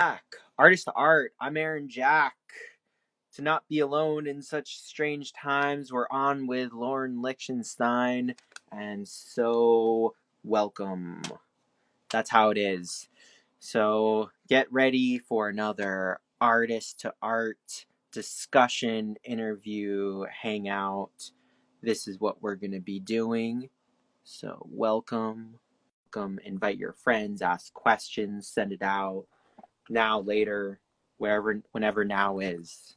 Jack, artist to art. I'm Aaron Jack. To not be alone in such strange times, we're on with Lauren Lichtenstein, and so welcome. That's how it is. So get ready for another artist to art discussion, interview, hangout. This is what we're going to be doing. So welcome. Welcome. Invite your friends, ask questions, send it out. Now, later, wherever, whenever now is.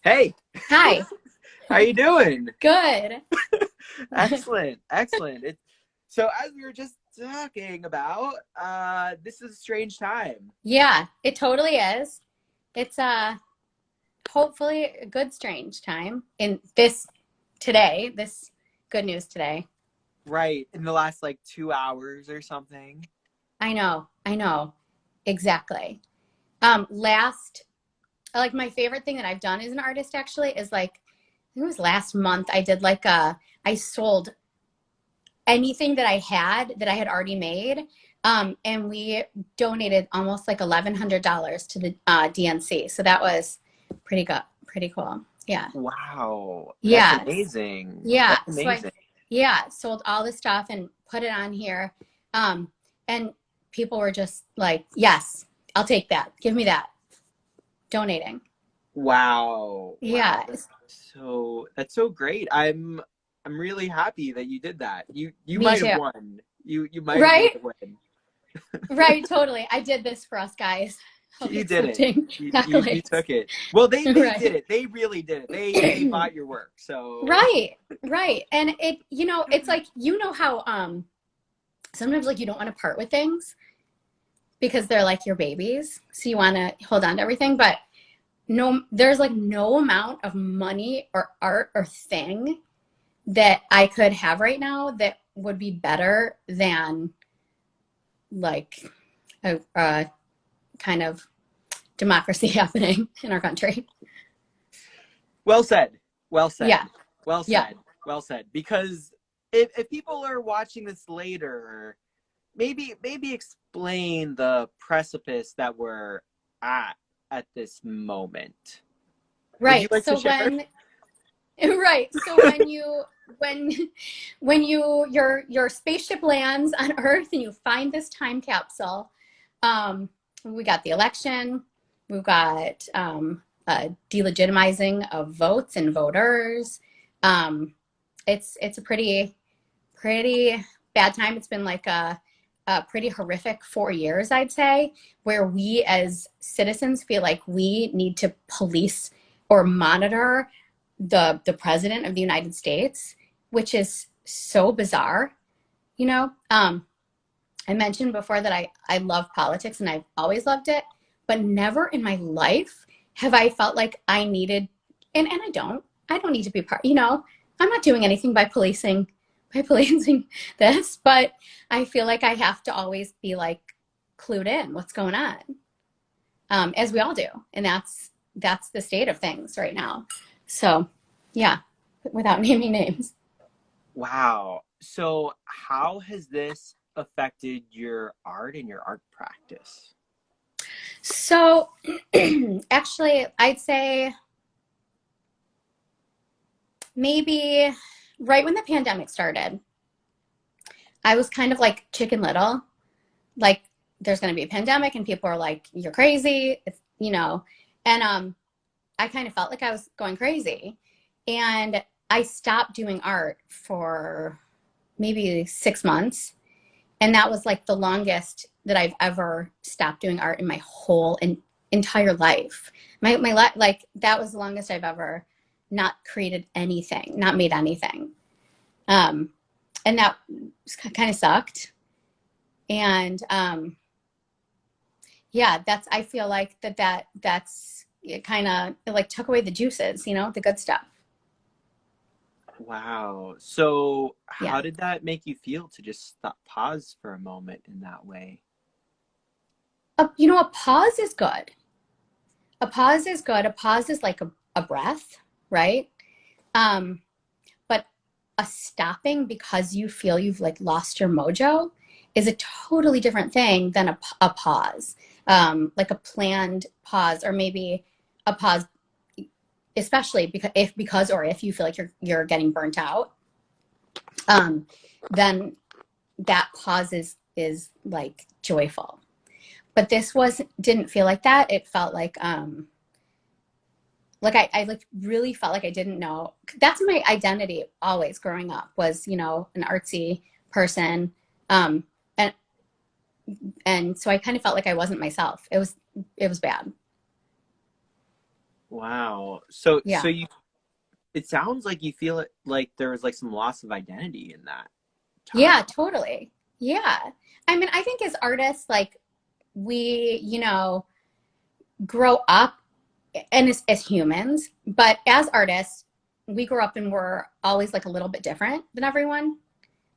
Hey, Hi. how you doing? Good. Excellent, excellent. So as we were just talking about, this is a strange time. Yeah, it totally is. It's hopefully a good strange time in this good news today. Right, in the last like 2 hours or something. I know. Exactly. Like my favorite thing that I've done as an artist actually is like, I think it was last month I did I sold anything that I had already made. And we donated almost like $1,100 to the DNC. So that was pretty good, pretty cool. Yeah. Wow, that's Yeah. amazing. Yeah. That's amazing. Sold all the stuff and put it on here. And people were just like, yes, I'll take that. Give me that. Donating. Wow, Yeah. wow. That's so great. I'm really happy that you did that. You Me might have too. won. You might have made Right? the win. Right. Totally. I did this for us guys. You did it. Accepting You accolades. took it. Well, they did Right. it. They really did it. They bought your work. So Right. Right. And it's like, how sometimes like you don't want to part with things because they're like your babies. So you want to hold on to everything, but there's like no amount of money or art or thing that I could have right now that would be better than like a kind of democracy happening in our country. well said. Well Yeah. said. Well Yeah. said. Well said. Because if people are watching this later, maybe explain the precipice that we're at this moment. Would you Right. like to So share? when your spaceship lands on Earth and you find this time capsule, we got the election, we've got delegitimizing of votes and voters. It's a pretty bad time. It's been like a pretty horrific 4 years, I'd say, where we as citizens feel like we need to police or monitor the president of the United States, which is so bizarre. I mentioned before that I love politics and I've always loved it, but never in my life have I felt like I needed, and I don't need to be I'm not doing anything by policing this, but I feel like I have to always be like clued in what's going on, as we all do. And that's the state of things right now. So yeah, without naming names. Wow. So how has this affected your art and your art practice? So actually, I'd say maybe right when the pandemic started, I was kind of like Chicken Little. Like, there's going to be a pandemic, and people are like, "You're crazy," and I kind of felt like I was going crazy, and I stopped doing art for maybe 6 months, and that was like the longest that I've ever stopped doing art in my whole entire life. My like that was the longest I've ever not created anything, not made anything, and that kind of sucked. And yeah, I feel like that's it, kind of like took away the juices, the good stuff. Wow. So Yeah. how did that make you feel to just stop, pause for a moment in that way? A pause is good. A pause is good. A pause is like a breath, right? Um, but a stopping because you feel you've like lost your mojo is a totally different thing than a pause. like a planned pause, or maybe a pause, especially because if you feel like you're getting burnt out, then that pause is like joyful. But this didn't feel like that. It felt like I like really felt like I didn't know. That's my identity always growing up, was, an artsy person. Um, and and so I kind of felt like I wasn't myself. It was bad. Wow. So Yeah. it sounds like you feel it like there was like some loss of identity in that Yeah, time. totally. Yeah. I mean, I think as artists, like we, grow up, and as humans, but as artists, we grow up and we're always like a little bit different than everyone,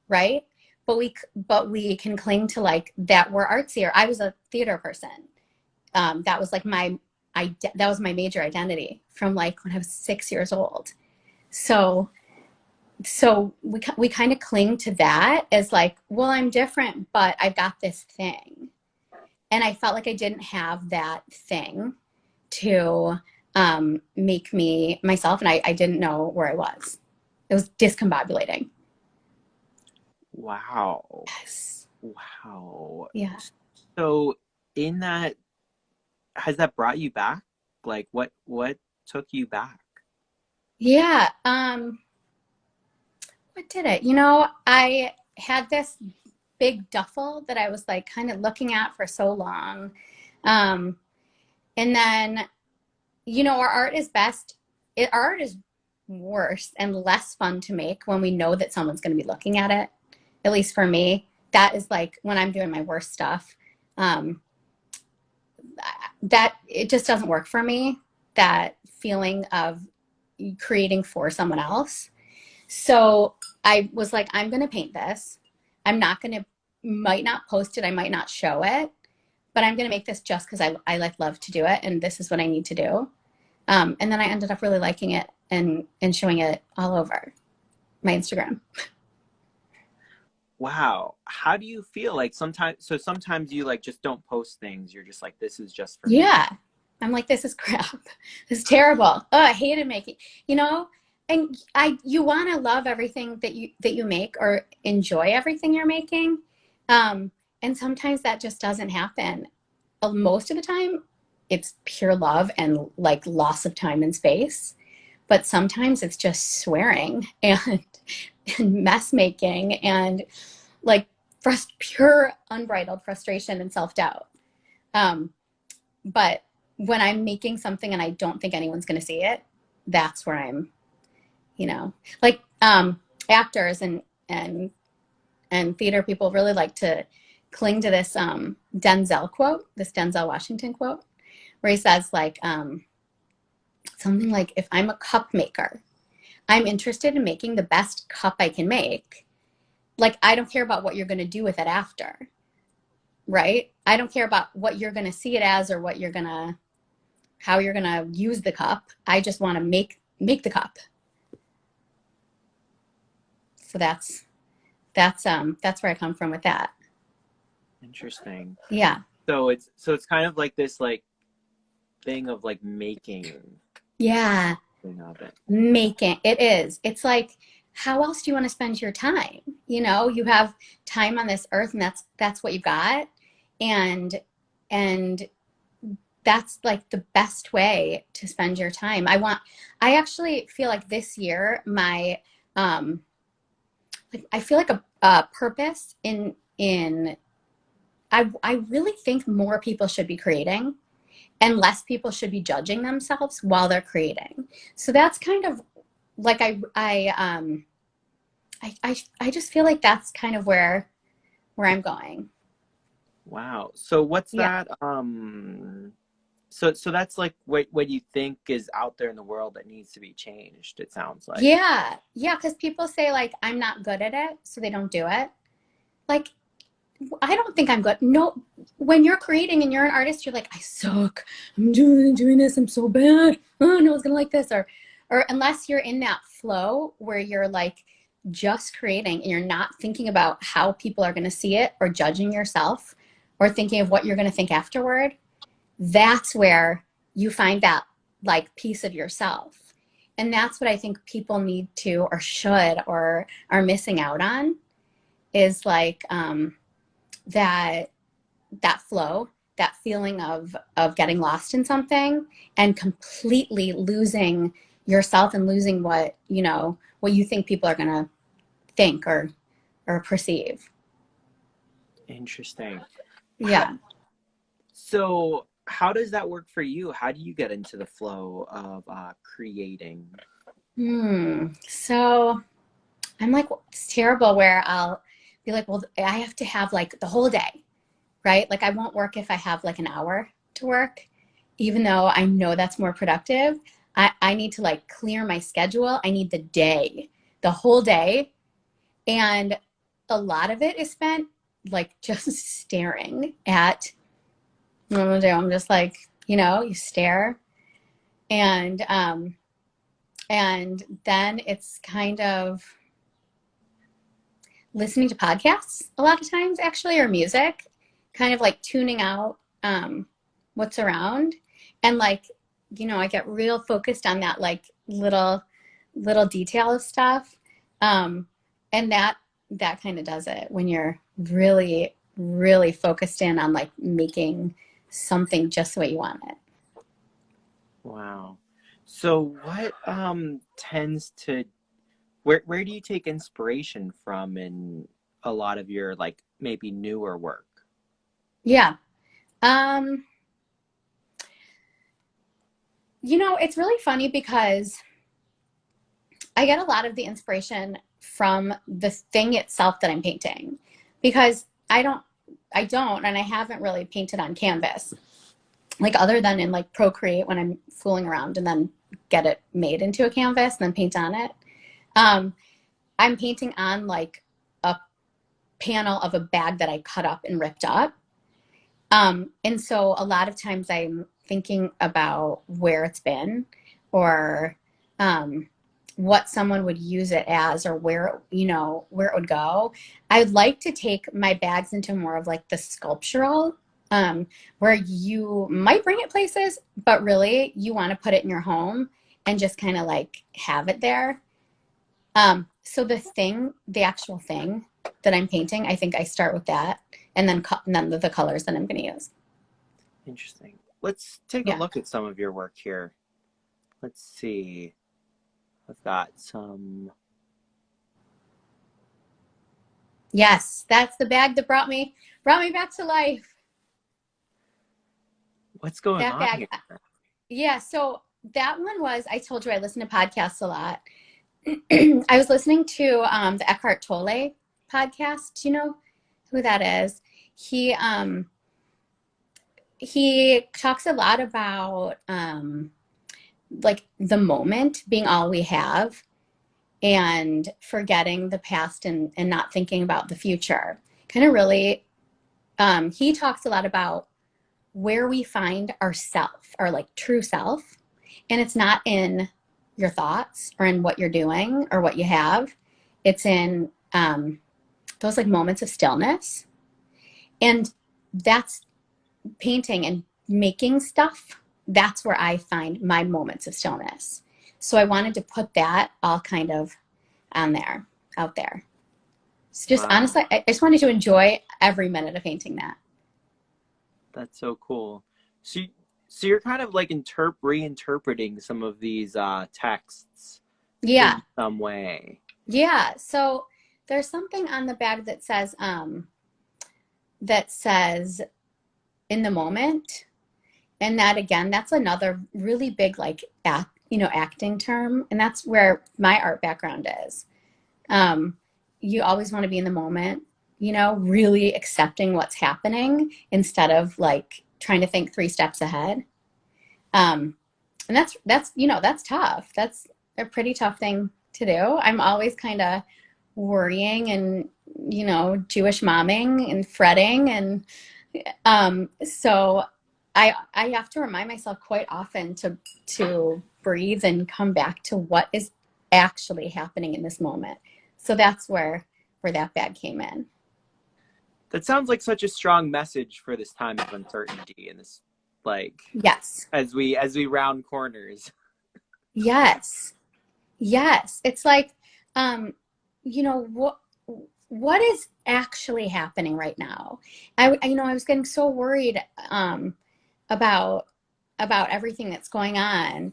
right? But we can cling to like that we're artsy. Or I was a theater person. That was like that was my major identity from like when I was 6 years old. So we kind of cling to that as like, well, I'm different, but I've got this thing. And I felt like I didn't have that thing to make me myself, and I didn't know where I was. It was discombobulating. Wow. Yes. Wow. Yeah. So in that, has that brought you back? Like what took you back? Yeah. What did it? I had this big duffel that I was like kind of looking at for so long. Um, and then, our art is best. Our art is worse and less fun to make when we know that someone's going to be looking at it. At least for me, that is like when I'm doing my worst stuff. Um, that it just doesn't work for me. That feeling of creating for someone else. So I was like, I'm going to paint this. I'm not going to, might not post it. I might not show it, but I'm going to make this just because I like love to do it. And this is what I need to do. And then I ended up really liking it and showing it all over my Instagram. Wow. How do you feel? Like sometimes you like just don't post things. You're just like, this is just for me. Yeah. I'm like, this is crap. This is terrible. Oh, I hated making, you know, and you want to love everything that you make, or enjoy everything you're making. And sometimes that just doesn't happen. Most of the time, it's pure love and like loss of time and space. But sometimes it's just swearing and mess making and like pure unbridled frustration and self doubt. Um, but when I'm making something and I don't think anyone's going to see it, that's where I'm, like actors and theater people really like to cling to this this Denzel Washington quote, where he says like something like, if I'm a cup maker, I'm interested in making the best cup I can make. Like, I don't care about what you're going to do with it after, right? I don't care about what you're going to see it as, or how you're going to use the cup. I just want to make the cup. So that's where I come from with that. Interesting. Yeah. So it's kind of like this like thing of like making Yeah. something of it. Making it is. It's like, how else do you want to spend your time? You have time on this earth, and that's what you got. And that's like the best way to spend your time. I actually feel like this year I feel like a purpose in I really think more people should be creating, and less people should be judging themselves while they're creating. So that's kind of like I just feel like that's kind of where I'm going. Wow. So what's Yeah. that? So that's like what you think is out there in the world that needs to be changed, it sounds like. Yeah. Yeah. Because people say, like, I'm not good at it, so they don't do it. Like, I don't think I'm good. No, when you're creating and you're an artist, you're like, I suck. I'm doing this. I'm so bad. Oh, no one's gonna like this. Or unless you're in that flow where you're like just creating and you're not thinking about how people are gonna see it or judging yourself or thinking of what you're going to think afterward, that's where you find that like piece of yourself. And that's what I think people need to, or should, or are missing out on, is like that flow, that feeling of getting lost in something and completely losing yourself and losing what you think people are gonna think or perceive. Interesting. Yeah. So how does that work for you? How do you get into the flow of creating? So I'm like, it's terrible where I'll be like, well, I have to have like the whole day, right? Like I won't work if I have like an hour to work, even though I know that's more productive. I need to like clear my schedule. I need the day, the whole day. And a lot of it is spent like just staring at what I'm gonna do. I'm just like, you stare, and then it's kind of listening to podcasts a lot of times, actually, or music, kind of like tuning out what's around. And like, I get real focused on that like little detail of stuff. And that kind of does it when you're really, really focused in on like making something just the way you want it. Wow. So what tends to where do you take inspiration from in a lot of your like maybe newer work? Yeah. Um, it's really funny because I get a lot of the inspiration from the thing itself that I'm painting, because and I haven't really painted on canvas, like other than in like Procreate when I'm fooling around and then get it made into a canvas and then paint on it. Um, I'm painting on like a panel of a bag that I cut up and ripped up. And so a lot of times I'm thinking about where it's been, or what someone would use it as, or where it would go. I'd like to take my bags into more of like the sculptural, where you might bring it places, but really you want to put it in your home and just kind of like have it there. So the actual thing that I'm painting, I think I start with that, and then the colors that I'm going to use. Interesting. Let's take a Yeah. look at some of your work here. Let's see. I've got some. Yes, that's the bag that brought me back to life. What's going That on bag. here? Yeah, so that one was, I told you I listen to podcasts a lot. I was listening to the Eckhart Tolle podcast. Do you know who that is? He he talks a lot about like the moment being all we have, and forgetting the past, and not thinking about the future. Kind of really, he talks a lot about where we find ourself, our like true self, and it's not in your thoughts or in what you're doing or what you have. It's in those like moments of stillness, and that's painting and making stuff. That's where I find my moments of stillness. So I wanted to put that all kind of on there, out there. It's just Wow, honestly, I just wanted to enjoy every minute of painting that. that's so cool. So, so you're kind of like reinterpreting some of these texts Yeah, in some way. yeah. So there's something on the bag that says in the moment, and that again, that's another really big like acting term, and that's where my art background is. Um, you always want to be in the moment, really accepting what's happening instead of like trying to think 3 steps ahead. Um, and that's tough. That's a pretty tough thing to do. I'm always kind of worrying and Jewish momming and fretting, and so I have to remind myself quite often to breathe and come back to what is actually happening in this moment. So that's where that bag came in. That sounds like such a strong message for this time of uncertainty and this, like, Yes. as we round corners. Yes. Yes. It's like, um, you know, what is actually happening right now? I was getting so worried about everything that's going on.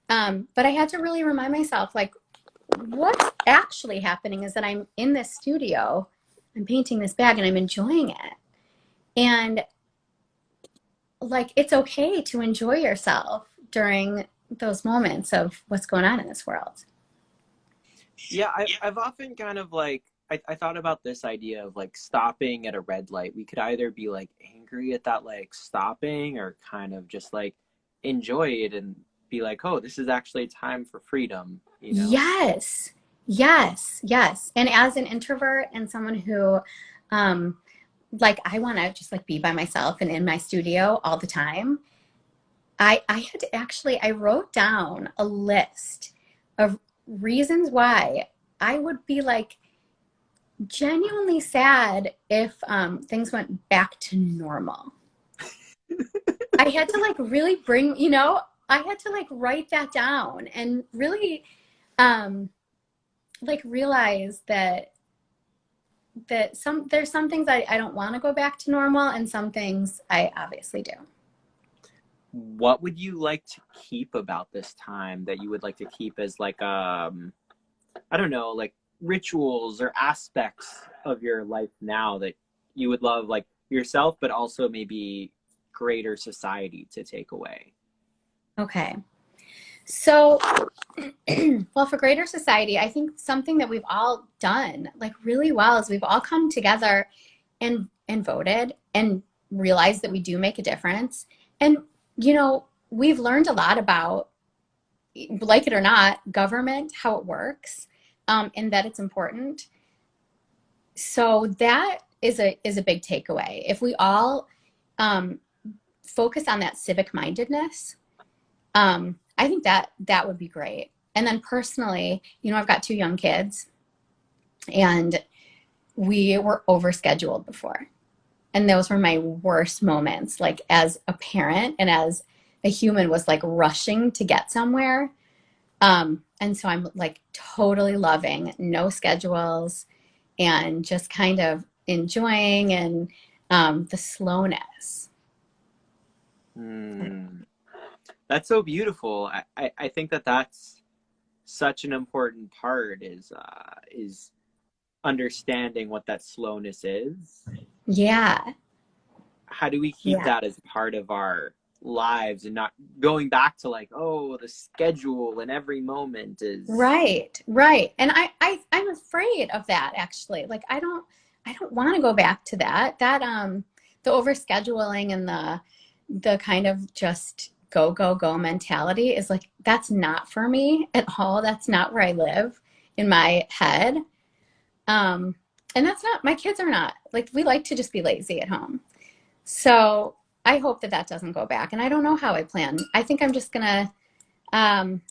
But I had to really remind myself, like, what's actually happening is that I'm in this studio, I'm painting this bag, and I'm enjoying it. And like, it's okay to enjoy yourself during those moments of what's going on in this world. Yeah, I've often kind of like I thought about this idea of like stopping at a red light. We could either be like angry at that like stopping or kind of just like enjoy it and be like, oh, this is actually a time for freedom, you know? Yes, yes, yes. And as an introvert and someone who, um, like, I want to just like be by myself and in my studio all the time, I had to actually, I wrote down a list of reasons why I would be like genuinely sad if things went back to normal. I had to like really bring, I had to like write that down and really um, like realize that there's some things I don't want to go back to normal, and some things I obviously do. What would you like to keep about this time that you would like to keep as like I don't know, like rituals or aspects of your life now that you would love like yourself but also maybe greater society to take away? Okay. So, well, for greater society, I think something that we've all done like really well is we've all come together and voted and realized that we do make a difference. And we've learned a lot about, like it or not, government, how it works, and that it's important. So that is a big takeaway. If we all um, focus on that civic mindedness, I think that would be great. And then personally, I've got two young kids, and we were overscheduled before. And those were my worst moments, like as a parent and as a human, was like rushing to get somewhere. And so I'm like totally loving no schedules and just kind of enjoying and the slowness. Mm, that's so beautiful. I think that that's such an important part is understanding what that slowness is. Yeah. How do we keep Yeah. that as part of our lives and not going back to like, oh, the schedule and every moment is Right. Right. And I'm afraid of that, actually. Like, I don't want to go back to that, the overscheduling and the kind of just go, go, go mentality is like, that's not for me at all. That's not where I live in my head. Um, and that's not, my kids are not like, we like to just be lazy at home. So I hope that that doesn't go back. And I don't know how I plan. I think um, I'm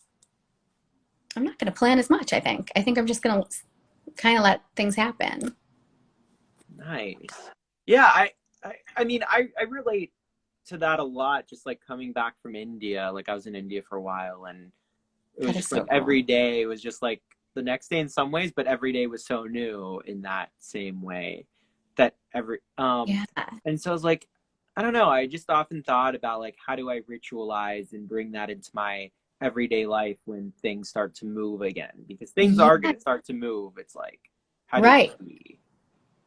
not going to plan as much, I think. I think I'm just going to kind of let things happen. nice. Yeah, I mean I relate to that a lot, just like coming back from India. Like I was in India for a while and it was That is just like so cool. every day was just like the next day in some ways, but every day was so new in that same way that every Yeah. and so I was like, I don't know, I just often thought about like how do I ritualize and bring that into my everyday life when things start to move again, because things are Yeah. going to start to move. It's like how do Right. we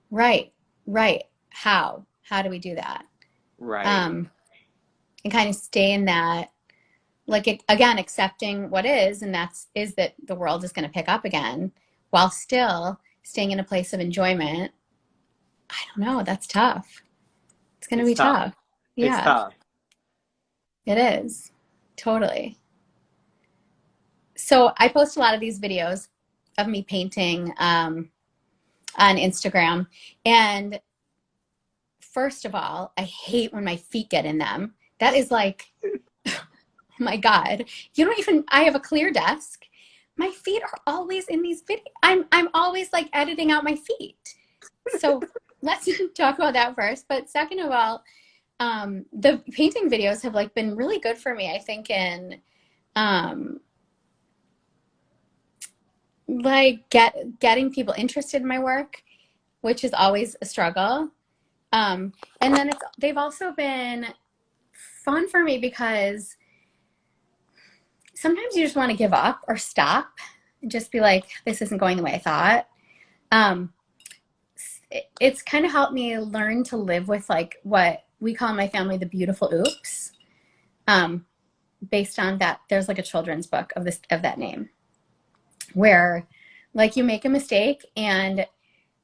Right. Right. How do we do that? right Um, and kind of stay in that, like, again, accepting what is, and is that the world is going to pick up again while still staying in a place of enjoyment. I don't know. That's tough. It's going to it's be tough. tough. It's Yeah, tough. it is. Totally. So I post a lot of these videos of me painting on Instagram. And first of all, I hate when my feet get in them. That is like, oh my God. I have a clear desk. My feet are always in these videos. I'm always like editing out my feet. So let's talk about that first. But second of all, the painting videos have like been really good for me, I think, in um, like getting people interested in my work, which is always a struggle. And then they've also been fun for me because sometimes you just want to give up or stop and just be like, this isn't going the way I thought. Um, it's kind of helped me learn to live with like what we call in my family the beautiful oops. Um, Based on that, there's like a children's book of that name, where like you make a mistake and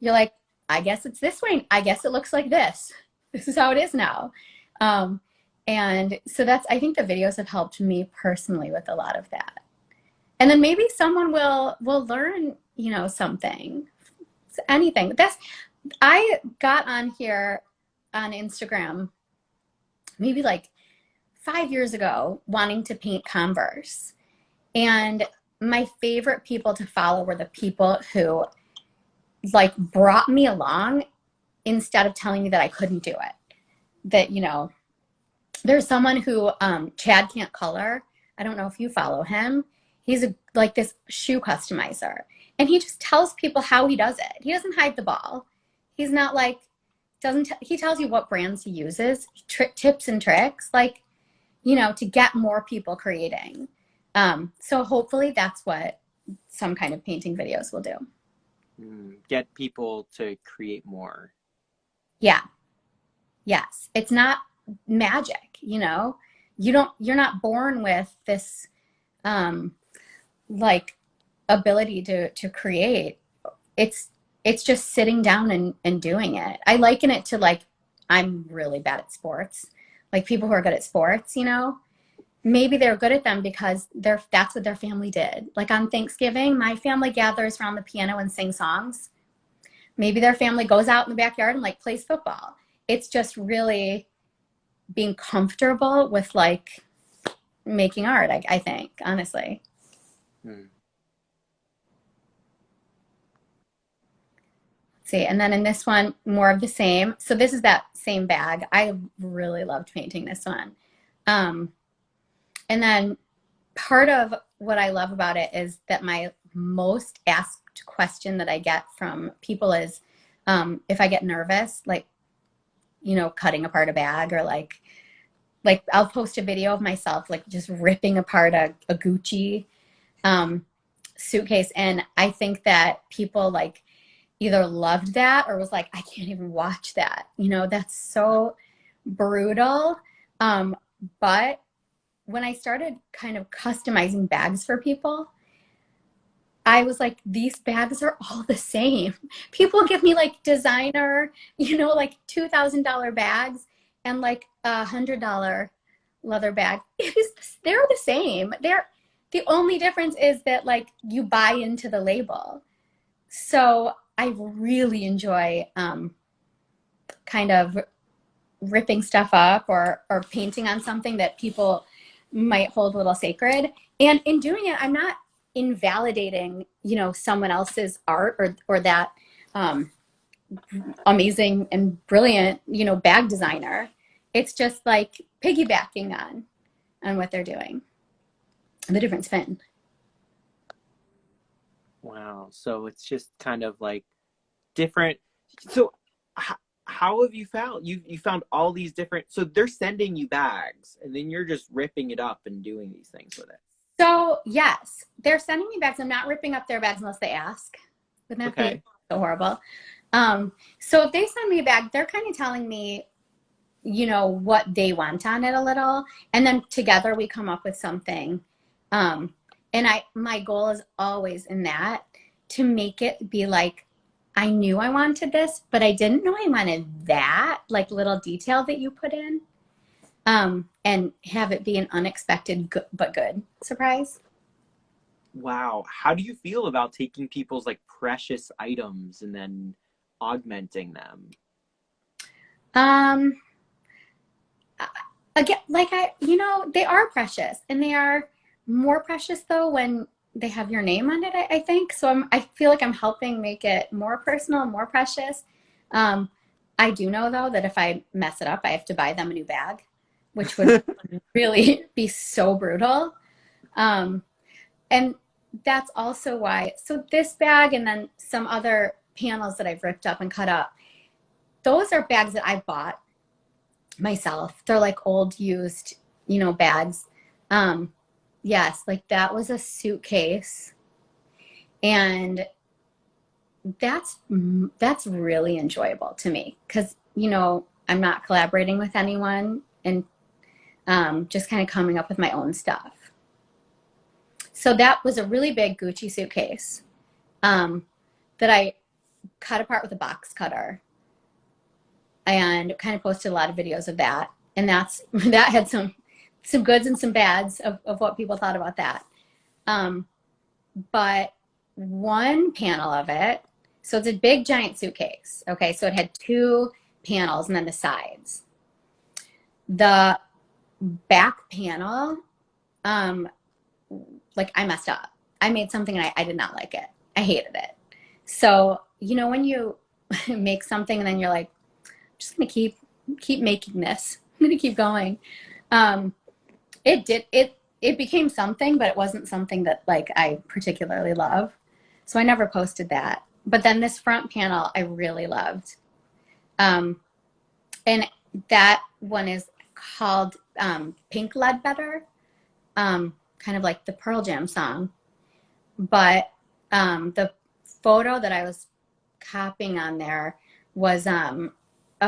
you're like, I guess it's this way. I guess it looks like this. This is how it is now. Um, and so I think the videos have helped me personally with a lot of that. And then maybe someone will learn, something, anything. I got on here on Instagram maybe like 5 years ago wanting to paint Converse. And my favorite people to follow were the people who like brought me along instead of telling me that I couldn't do it. That, there's someone who, Chad Can't Color. I don't know if you follow him. He's like this shoe customizer. And he just tells people how he does it. He doesn't hide the ball. He's not like, he tells you what brands he uses, tips and tricks, like, to get more people creating. So hopefully that's what some kind of painting videos will do. Get people to create more. Yeah. Yes. It's not magic, you're not born with this, like ability to create. It's just sitting down and doing it. I liken it to like, I'm really bad at sports. Like people who are good at sports, maybe they're good at them because that's what their family did. Like on Thanksgiving, my family gathers around the piano and sing songs. Maybe their family goes out in the backyard and like plays football. It's just really being comfortable with like making art, I think, honestly. See, and then in this one, more of the same. So this is that same bag. I really loved painting this one. And then part of what I love about it is that my most asked question that I get from people is if I get nervous, like, cutting apart a bag, or like I'll post a video of myself like just ripping apart a Gucci suitcase. And I think that people like either loved that or was like, I can't even watch that. That's so brutal. But when I started kind of customizing bags for people, I was like, these bags are all the same. People give me like designer, like $2,000 bags and like $100 leather bag. They're the same. The only difference is that like you buy into the label. So I really enjoy kind of ripping stuff up or painting on something that people might hold a little sacred. And in doing it, I'm not invalidating, someone else's art or that amazing and brilliant, bag designer. It's just like piggybacking on what they're doing, the different spin. Wow. So it's just kind of like different. So how have you found you found all these different, so they're sending you bags and then you're just ripping it up and doing these things with it? So yes, they're sending me bags. I'm not ripping up their bags unless they ask. Wouldn't that be Okay. so horrible? So if they send me a bag, they're kind of telling me, what they want on it a little, and then together we come up with something. And my goal is always in that to make it be like, I knew I wanted this, but I didn't know I wanted that, like little detail that you put in. And have it be an unexpected but good surprise. Wow. How do you feel about taking people's like precious items and then augmenting them? Um, Again, like they are precious, and they are more precious though when they have your name on it. I think so. I feel like I'm helping make it more personal and more precious. I do know though that if I mess it up, I have to buy them a new bag, which would really be so brutal. Um, and that's also why, so this bag and then some other panels that I've ripped up and cut up, those are bags that I bought myself. They're like old used, bags. Yes, like that was a suitcase. And that's really enjoyable to me because, I'm not collaborating with anyone and just kind of coming up with my own stuff. So that was a really big Gucci suitcase that I cut apart with a box cutter and kind of posted a lot of videos of that. And that had some goods and some bads of what people thought about that. But one panel of it, so it's a big giant suitcase. Okay, so it had two panels and then the sides. The back panel, like I messed up. I made something and I did not like it. I hated it. So, when you make something and then you're like, I'm just gonna keep making this. I'm gonna keep going. It became something, but it wasn't something that like I particularly love. So I never posted that. But then this front panel I really loved. And that one is called Pink Ledbetter, kind of like the Pearl Jam song. But the photo that I was copying on there was a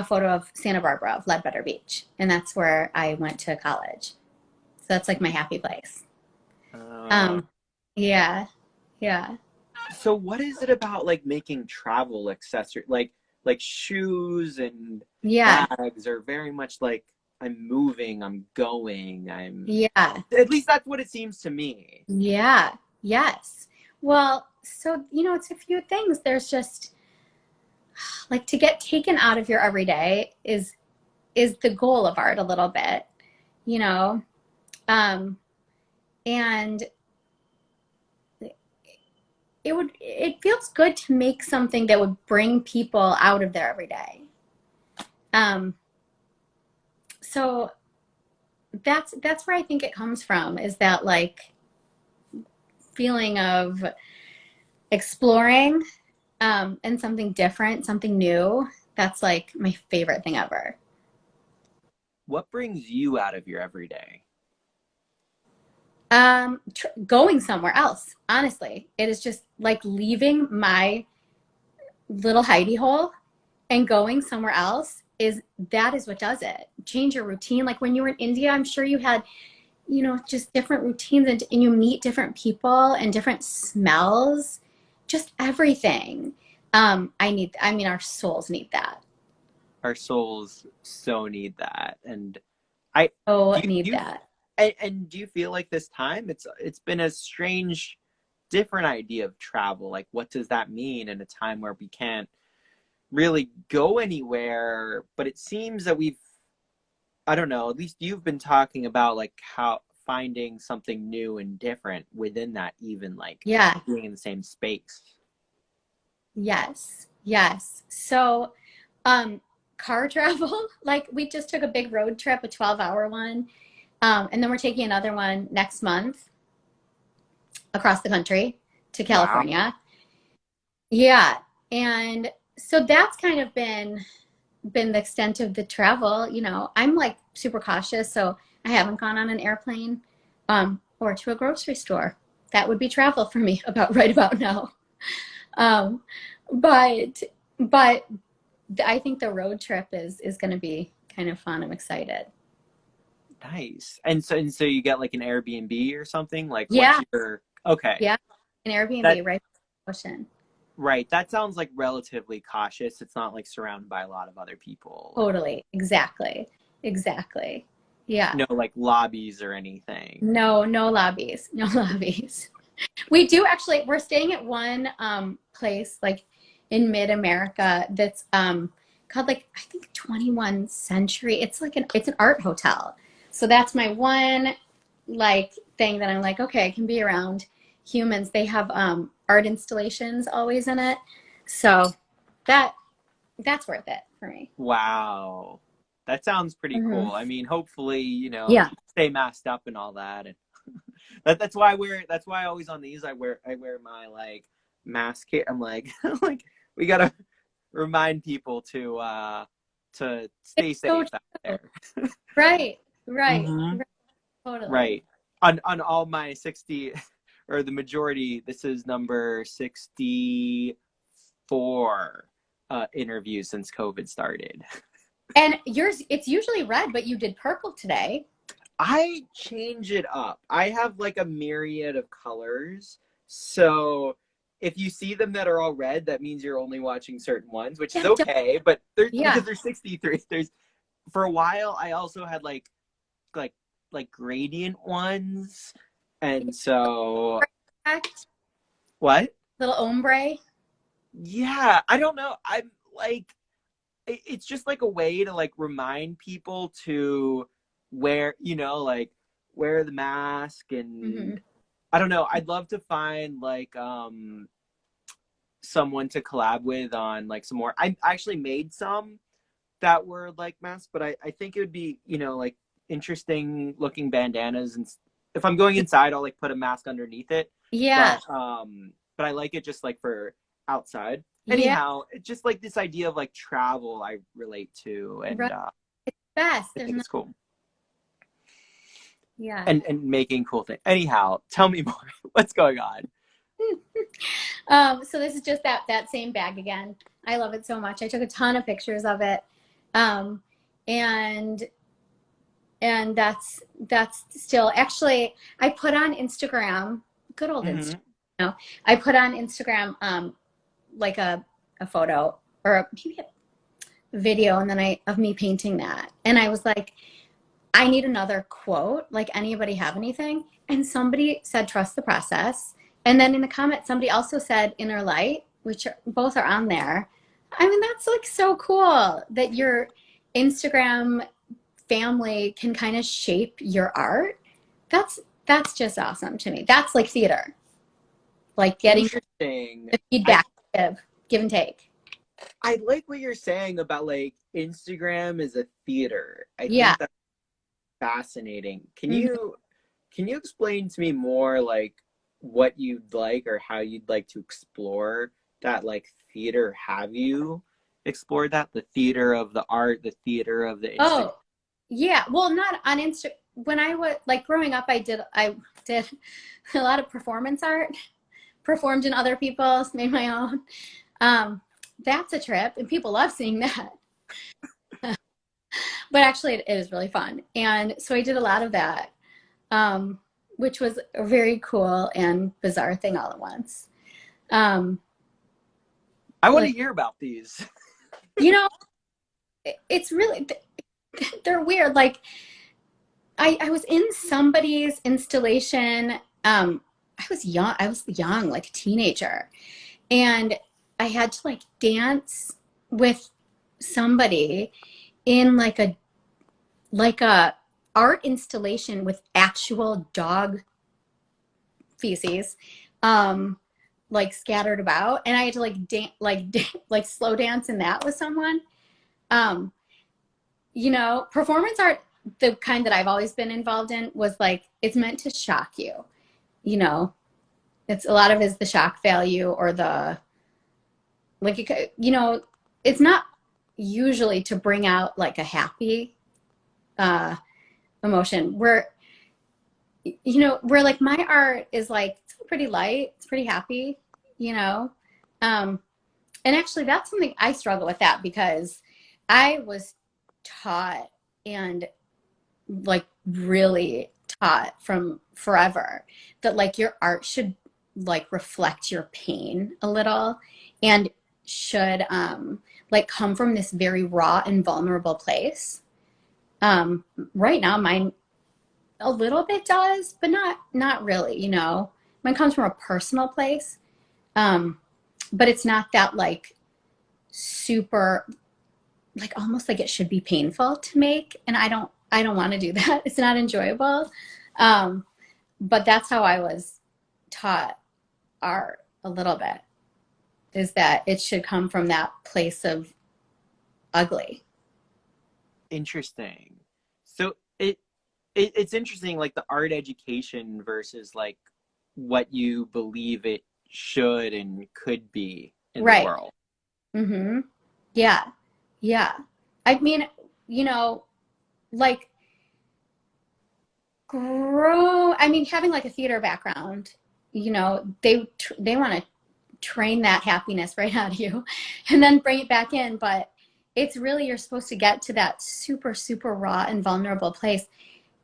photo of Santa Barbara, of Ledbetter Beach. And that's where I went to college. So that's like my happy place. Uh, Um, yeah, yeah, so what is it about like making travel accessory like shoes and yeah, bags are very much like I'm moving, I'm going, I'm yeah, at least that's what it seems to me. yeah, yes. Well, so, it's a few things. There's just like to get taken out of your everyday is the goal of art a little bit, you know? Um, and it feels good to make something that would bring people out of their everyday. Um, so that's where I think it comes from, is that like feeling of exploring and something different, something new. That's like my favorite thing ever. What brings you out of your everyday? Going somewhere else, honestly. It is just like leaving my little hidey hole and going somewhere else that is what does it. Change your routine. Like when you were in India, I'm sure you had, just different routines and you meet different people and different smells, just everything. I mean, our souls need that. Our souls so need that. And I Oh, do need you that. and do you feel like this time it's been a strange different idea of travel? Like what does that mean in a time where we can't really go anywhere, but it seems that we've, I don't know, at least you've been talking about like how finding something new and different within that, even like Yeah. being in the same space. Yes. Yes. So, um, car travel, like we just took a big road trip, a 12-hour one. And then we're taking another one next month across the country to Wow. California. Yeah. And so that's kind of been the extent of the travel. I'm like super cautious, so I haven't gone on an airplane or to a grocery store. That would be travel for me about right about now. Um, but but I think the road trip is going to be kind of fun. I'm excited. Nice. And so you get like an Airbnb or something? Like what's Yeah, your okay. yeah, an That Airbnb right by the ocean. right. That sounds like relatively cautious. It's not like surrounded by a lot of other people and Totally, exactly, exactly. Yeah, no like lobbies or anything. no, no lobbies, no lobbies. We do actually. We're staying at one place like in mid America that's called like I think 21 Century. It's an art hotel. So that's my one like thing that I'm like, okay, I can be around humans. They have art installations always in it. So that That's worth it for me. Wow. That sounds pretty Hmm. cool. I mean, hopefully, Yeah. stay masked up and all that. And that's why that's why always on these I wear my like mask here. I'm like like we gotta remind people to It's stay so safe out true. there. Right. Right. Hmm. Right. Totally. Right. On all my 60 or the majority, this is number 64 interviews since COVID started. And yours, it's usually red, but you did purple today. I change it up. I have like a myriad of colors. So if you see them that are all red, that means you're only watching certain ones, which is Yeah. okay. But there's Yeah. because there's 63. There's for a while I also had like like gradient ones. And so Correct. what? Little ombre. Yeah, I don't know. I'm like it's just like a way to like remind people to wear, like wear the mask. Hmm. And I don't know, I'd love to find like someone to collab with on like some more. I actually made some that were like masks, but I think it would be, like interesting looking bandanas. And if I'm going inside, I'll like put a mask underneath it. Yeah. But I like it just like for outside. Yeah. Anyhow, it's just like this idea of like travel I relate to. And Right. Best. I There's think no. it's cool. Yeah. And making cool things. Anyhow, tell me more. What's going on? So this is just that same bag again. I love it so much. I took a ton of pictures of it. Um, and that's still actually I put on Instagram, good old Instagram. Mm-hmm. I put on Instagram like a photo or maybe a video and then of me painting that. And I was like, I need another quote. Like, anybody have anything? And somebody said, trust the process. And then in the comments, somebody also said inner light, which both are on there. I mean, that's like so cool that your Instagram family can kind of shape your art. That's just awesome to me. That's like theater, like getting Interesting. the I feedback, give and take. I like what you're saying about like Instagram is a theater. I Yeah. think that's fascinating. Can Mhm. you explain to me more like what you'd like or how you'd like to explore that like theater? Have you explored that? The theater of the art, the theater of the Instagram. Oh, yeah. Well, not on Insta. When I was like growing up, I did a lot of performance art, performed in other people's, made my own. Um, that's a trip, and people love seeing that. But actually, it is really fun. And so I did a lot of that, um, which was a very cool and bizarre thing all at once. Um, I want to like, hear about these. you know, it's really, they're weird. Like, I was in somebody's installation. I was young, like a teenager. And I had to like dance with somebody in like a art installation with actual dog feces, um, like scattered about, and I had to like dance, like slow dance in that with someone. Um, Performance art, the kind that I've always been involved in, was like it's meant to shock you. You know, it's a lot of is the shock value or the like. It's not usually to bring out like a happy uh, emotion. Where like my art is like it's pretty light, it's pretty happy, you know. Um, and actually, that's something I struggle with that because I was taught and like really taught from forever that like your art should like reflect your pain a little and should like come from this very raw and vulnerable place. Right now mine a little bit does, but not really, mine comes from a personal place. um but it's not that like super like almost like it should be painful to make, and I don't want to do that. It's not enjoyable. um but that's how I was taught art a little bit, is that it should come from that place of ugly. Interesting. So it's interesting, like the art education versus like what you believe it should and could be in the Right. world. Mm-hmm. Yeah. Yeah. I mean, you know, like I mean, having like a theater background, you know, they want to train that happiness right out of you and then bring it back in. But it's really, you're supposed to get to that super, super raw and vulnerable place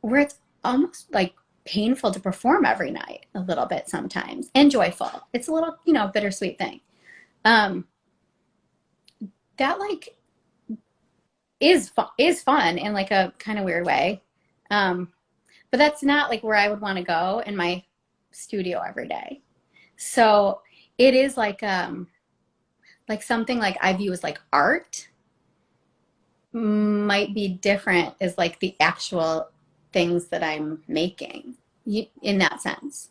where it's almost like painful to perform every night a little bit sometimes, and joyful. It's a little, you know, bittersweet thing. Um, that like is fun in like a kind of weird way. Um, but that's not like where I would want to go in my studio every day. So it is like something like I view as like art might be different as like the actual things that I'm making in that sense.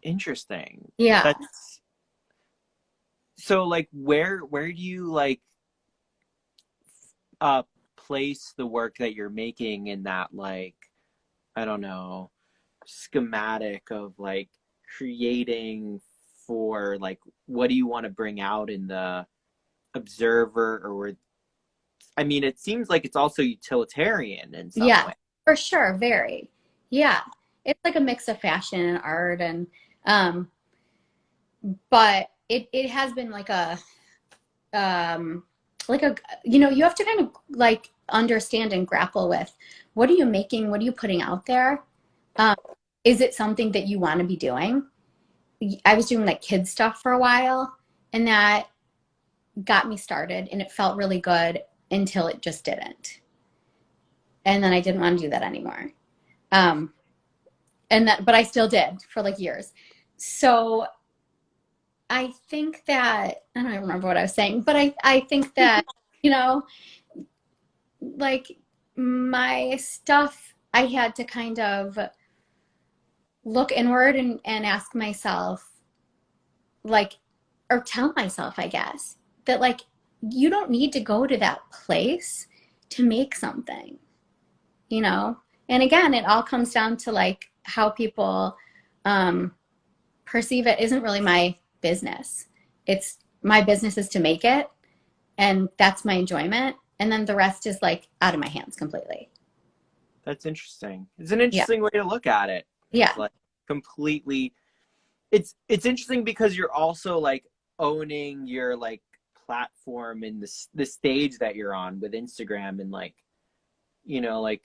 Interesting. Yeah. That's so like where do you like uh place the work that you're making in that, like, I don't know, schematic of like creating for like what do you want to bring out in the observer, or I mean it seems like it's also utilitarian in some Yeah, way. for sure. Very. Yeah. It's like a mix of fashion and art and um but it has been um like a you know, you have to kind of like understand and grapple with what are you making, what are you putting out there? Um, is it something that you want to be doing? I was doing like kids stuff for a while, and that got me started, and it felt really good until it just didn't. And then I didn't want to do that anymore. Um, and that, but I still did for like years. So I think that, I don't even remember what I was saying, but I think that, you know, like my stuff, I had to kind of look inward and ask myself, like, or tell myself, I guess, that like, you don't need to go to that place to make something, you know? And again, it all comes down to like how people um, perceive it isn't really my business. It's my business is to make it, and that's my enjoyment. And then the rest is like out of my hands completely. That's interesting. It's an Yeah. interesting way to look at it. Yeah. It's like completely it's interesting because you're also like owning your like platform and the stage that you're on with Instagram, and like, you know, like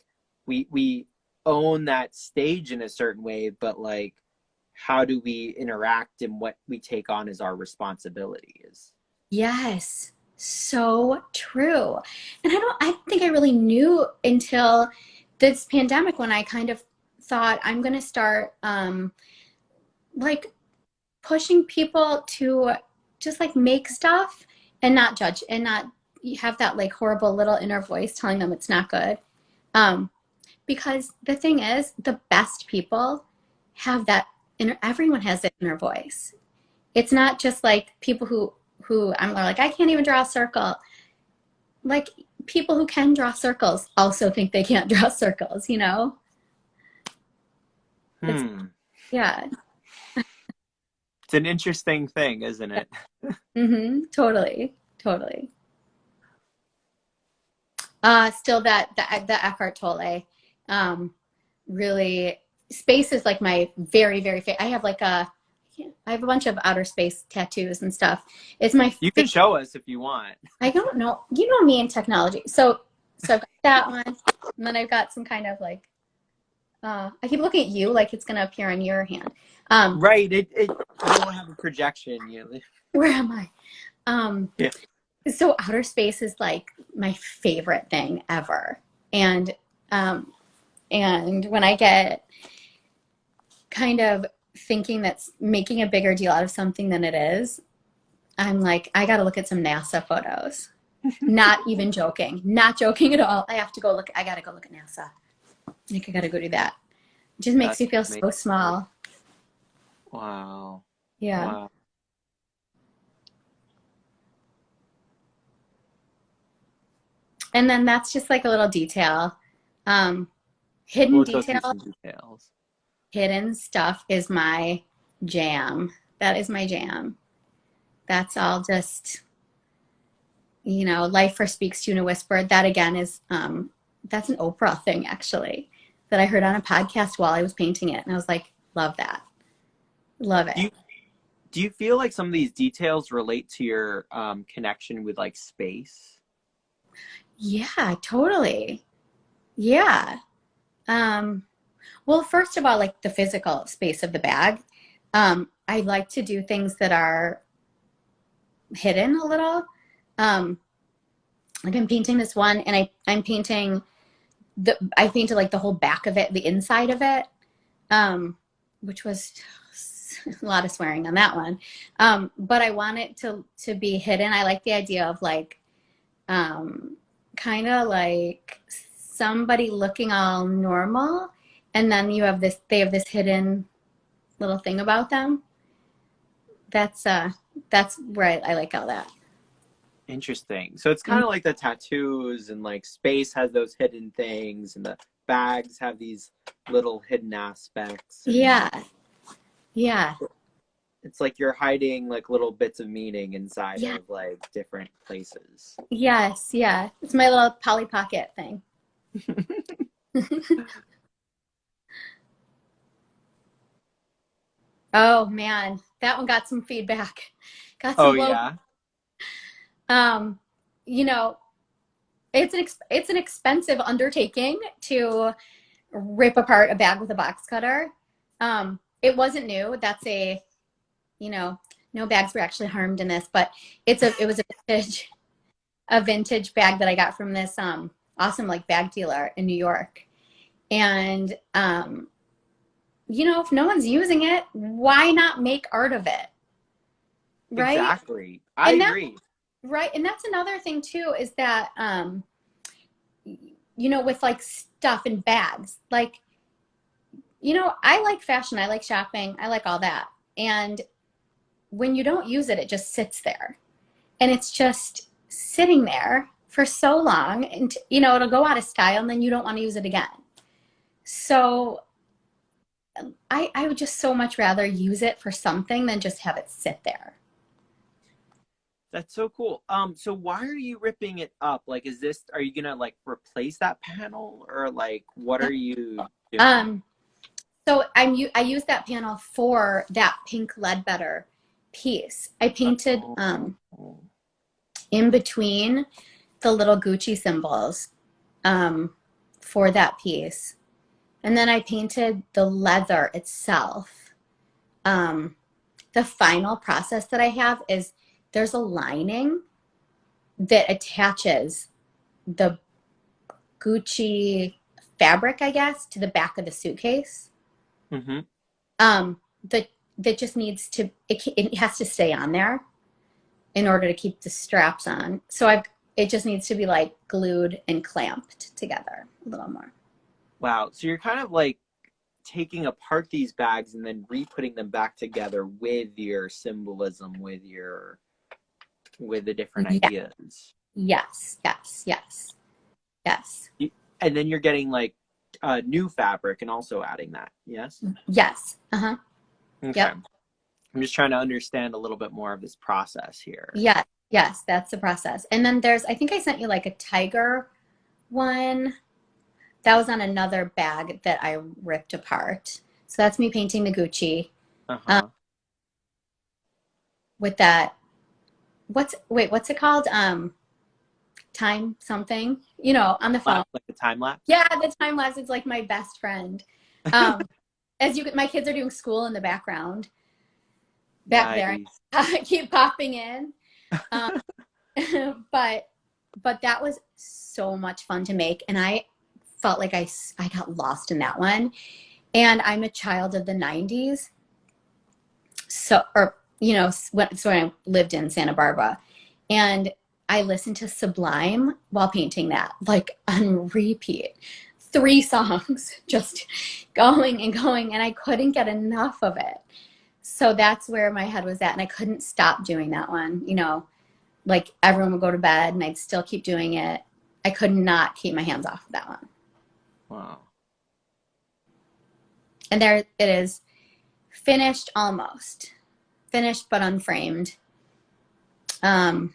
we own that stage in a certain way, but like how do we interact and what we take on as our responsibility is. Yes. So true. And I don't think I really knew until this pandemic when I kind of thought I'm going to start like pushing people to just like make stuff and not judge and not have that like horrible little inner voice telling them it's not good. Um, because the thing is, the best people have that inner, everyone has that inner voice. It's not just like people who I'm like, I can't even draw a circle. Like people who can draw circles also think they can't draw circles, you know? It's Hmm. yeah. It's an interesting thing, isn't it? Mm-hmm. Totally. Totally. Still the Eckhart Tolle. Um, really, space is like my very, very favorite. I have a bunch of outer space tattoos and stuff. It's my You could favorite. show us if you want. I don't know. You know me in technology. So I've got that one. And then I've got some kind of like, I keep looking at you like it's going to appear on your hand. Right, it you don't have a projection, you know. Where am I? Um, Yeah. so outer space is like my favorite thing ever. Um, and when I get kind of thinking that's making a bigger deal out of something than it is, I'm like, I got to look at some NASA photos. Not even joking. Not joking at all. I have to go look. I got to go look at NASA. I think I got to go do that. It just makes That's you feel amazing. so small. Wow. Yeah. Wow. And then that's just like a little detail. Um, hidden We'll go through detail, some details. hidden stuff is my jam. That is my jam. That's all just, life first speaks to you in a whisper. That again is, that's an Oprah thing actually that I heard on a podcast while I was painting it. And I was like, love that. Love it. Do you feel like some of these details relate to your connection with like space? Yeah, totally. Yeah. Well, first of all, like the physical space of the bag, I like to do things that are hidden a little. Like I'm painting this one, and I'm painting I painted like the whole back of it, the inside of it, which was a lot of swearing on that one. But I want it to be hidden. I like the idea of like, kind of like somebody looking all normal, and then they have this hidden little thing about them. That's where I like all that. Interesting. So it's kind of like the tattoos and like space has those hidden things and the bags have these little hidden aspects. Yeah. Yeah. It's like you're hiding like little bits of meaning inside Yeah. of like different places. Yes. Yeah. It's my little Polly Pocket thing. Oh man, that one got some feedback. Got Oh some low. yeah. Um, you know, it's an expensive undertaking to rip apart a bag with a box cutter. It wasn't new. That's no bags were actually harmed in this, but it was a vintage bag that I got from this awesome like bag dealer in New York. And if no one's using it, why not make art of it? Right? Exactly. I agree. Right. And that's another thing too, is that with like stuff in bags, like, I like fashion, I like shopping, I like all that. And when you don't use it, it just sits there. And it's just sitting there for so long, and it'll go out of style, and then you don't want to use it again. So I would just so much rather use it for something than just have it sit there. That's so cool. So why are you ripping it up? Like, are you gonna like replace that panel or like what are you doing? So I used that panel for that pink Ledbetter piece. I painted in between the little Gucci symbols for that piece. And then I painted the leather itself. The final process that I have is there's a lining that attaches the Gucci fabric, I guess, to the back of the suitcase. Mm-hmm. That just needs to, it has to stay on there in order to keep the straps on. So it just needs to be like glued and clamped together a little more. Wow. So you're kind of like taking apart these bags and then re-putting them back together with your symbolism, with the different ideas. Yes. And then you're getting like new fabric and also adding that. Yes? Yes. Uh-huh. Okay. Yep. I'm just trying to understand a little bit more of this process here. Yes, that's the process. And then I think I sent you like a tiger one. That was on another bag that I ripped apart. So that's me painting the Gucci. Uh-huh. With that, what's it called? Time something, on the phone. Like the time lapse? Yeah, the time lapse is like my best friend. My kids are doing school in the background. Back Nice. there, I keep popping in. But that was so much fun to make, and I felt like I got lost in that one. And I'm a child of the 90s. So when I lived in Santa Barbara, and I listened to Sublime while painting that, like on repeat. 3 songs just going and going, and I couldn't get enough of it. So that's where my head was at, and I couldn't stop doing that one. Like everyone would go to bed and I'd still keep doing it. I could not keep my hands off of that one. Wow. And there it is, finished almost. Finished but unframed. Filming.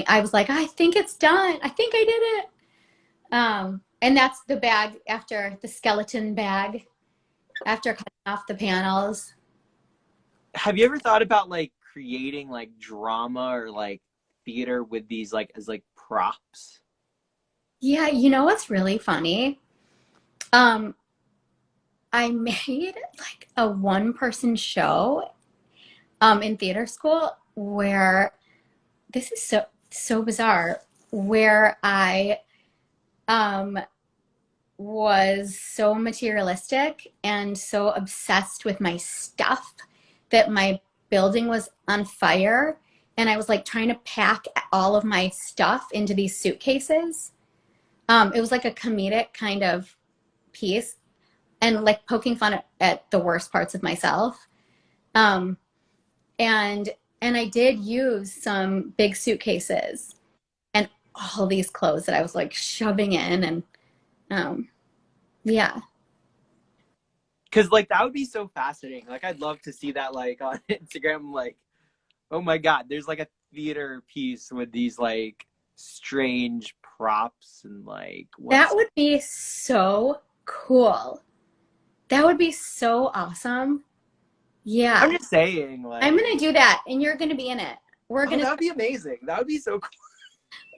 I was like, I think it's done. I think I did it. And that's the bag after the skeleton bag after cutting off the panels. Have you ever thought about like creating like drama or like theater with these like as like props? Yeah, you know what's really funny? I made like a one-person show in theater school where this is so bizarre, where I was so materialistic and so obsessed with my stuff that my building was on fire, and I was like trying to pack all of my stuff into these suitcases. It was like a comedic kind of piece and like poking fun at the worst parts of myself. Um, and I did use some big suitcases and all these clothes that I was like shoving in, and yeah. Because like that would be so fascinating. Like I'd love to see that like on Instagram. Like, oh my God, there's like a theater piece with these like strange props and like That what's. would be so cool. That would be so awesome. I'm Yeah. just saying, I'm like, gonna do that and you're gonna be in it. We're oh, gonna that would be amazing. That would be so cool.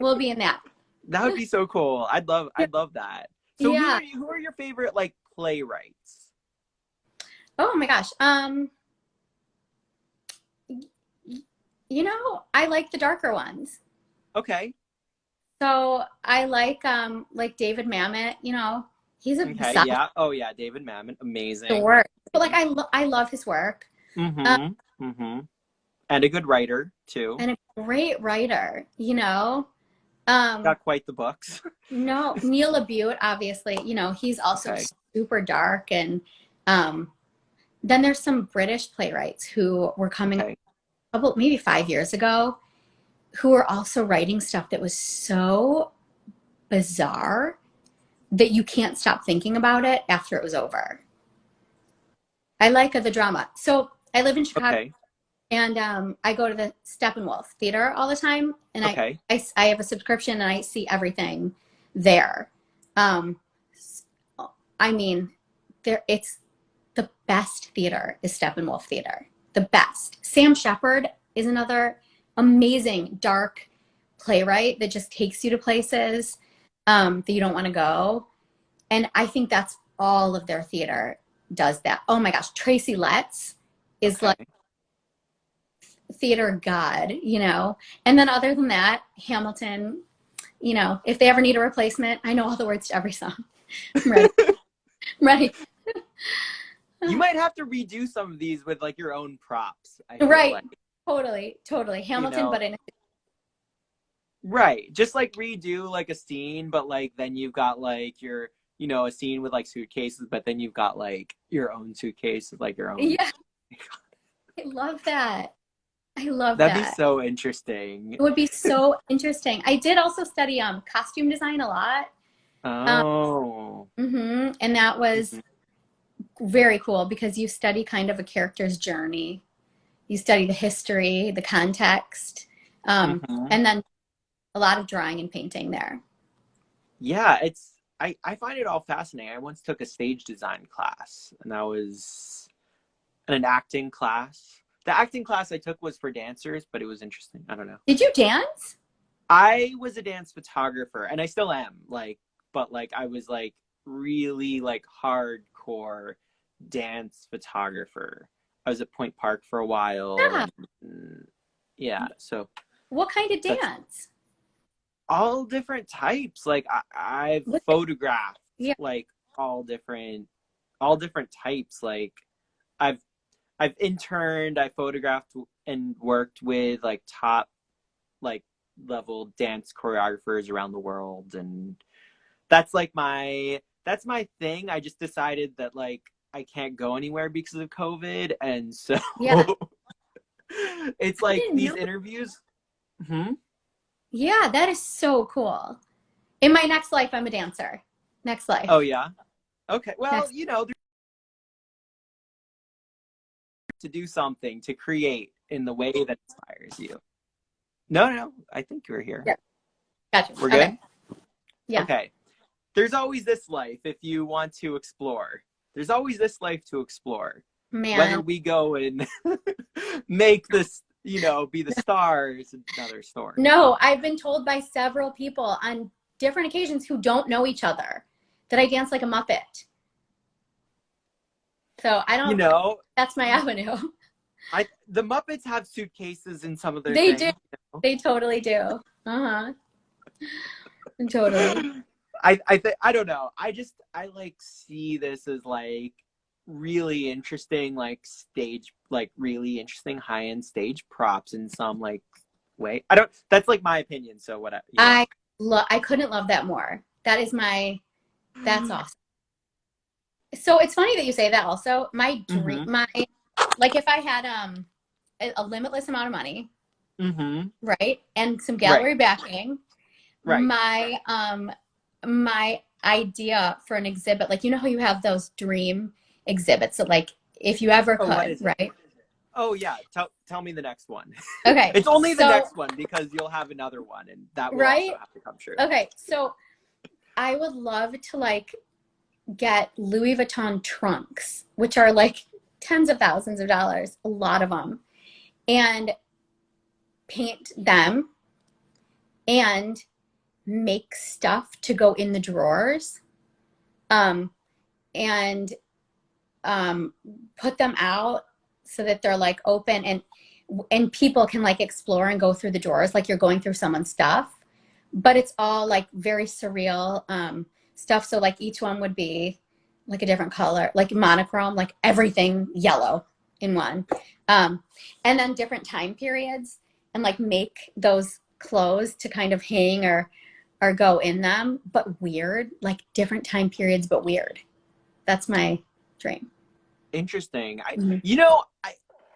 we'll be in that. That would be so cool. I'd love that. So Yeah. who are your favorite like playwrights? Oh my gosh. You know, I like the darker ones. Okay. So I like David Mamet, you know, he's a Okay. besides Yeah. Oh yeah. David Mamet. the Amazing. work. But like I love his work. Um, Mm-hmm. Mm-hmm. And a good writer too. and a great writer, you know. Um, Got quite the books. no, Neil LaBute, obviously, you know, he's also Okay. super dark. And um, then there's some British playwrights who were coming Okay. a couple, maybe 5 years ago, who were also writing stuff that was so bizarre that you can't stop thinking about it after it was over. I like the drama. So I live in Chicago, Okay. and I go to the Steppenwolf Theater all the time, and Okay. I have a subscription and I see everything there. Um, I mean, it's the best theater is Steppenwolf Theater. The best. Sam Shepard is another amazing dark playwright that just takes you to places that you don't want to go. And I think that's all of their theater does that. Oh my gosh, Tracy Letts is Okay. like theater god, you know. And then other than that, Hamilton, you know, if they ever need a replacement, I know all the words to every song. I'm ready. I'm ready. You might have to redo some of these with like your own props, I feel Right. like. Totally. You Hamilton, know, but in right. Just like redo like a scene, but like then you've got like your, a scene with like suitcases, but then you've got like your own suitcase with like your own. yeah, I love that. I love That'd be that. so interesting. It would be so interesting. I did also study costume design a lot. Um, Oh. and that was Mhm. very cool because you study kind of a character's journey. You study the history, the context, Mhm. and then a lot of drawing and painting there. Yeah, I find it all fascinating. I once took a stage design class, and that was an acting class. The acting class I took was for dancers, but it was interesting. I don't know. Did you dance? I was a dance photographer, and I still am, like, but like I was like really like hardcore dance photographer. I was at Point Park for a while, Yeah. and yeah, so What kind of that's dance? all different types. Like I've What, photographed yeah. like all different types. Like I've I've interned, I photographed and worked with like top like level dance choreographers around the world, and that's my thing. I just decided that like I can't go anywhere because of COVID, and so Yeah. it's I like didn't these know. interviews. Hmm? Yeah, that is so cool. In my next life, I'm a dancer. Next Oh life. yeah. Okay. Well, Next. there's to do something to create in the way that inspires you. No, no, I think you're here. Yeah. Gotcha. We're Okay. good? Yeah. Okay. There's always this life if you want to explore. There's always this life to explore. Whether Man. we go and make this, be the stars, another story. No, I've been told by several people on different occasions who don't know each other that I dance like a Muppet. So I You don't, know, that's my avenue. the Muppets have suitcases in some of their They do. things. They totally do. Uh-huh. Totally. I don't know. I like see this as like really interesting like stage like really interesting high-end stage props in some like way. I don't That's like my opinion, so what I couldn't love that more. That's awesome. So it's funny that you say that also. My dream, Mhm. like if I had a limitless amount of money, Mhm. right? And some Right. gallery backing, Right. my idea for an exhibit, like you know how you have those dream exhibits that like if you ever Oh, what could, is it? right? Oh yeah, tell me the next one. Okay. It's only the So, next one because you'll have another one and that will also right? have to come true. Okay. So I would love to like get Louis Vuitton trunks, which are like tens of thousands of dollars, a lot of them, and paint them and make stuff to go in the drawers, um, and um, put them out so that they're like open and people can like explore and go through the drawers like you're going through someone's stuff, but it's all like very surreal stuff. So like each one would be like a different color, like monochrome, like everything yellow in one, um, and then different time periods and like make those clothes to kind of hang or go in them, but weird, like different time periods, but weird. That's my dream. Interesting. Mhm.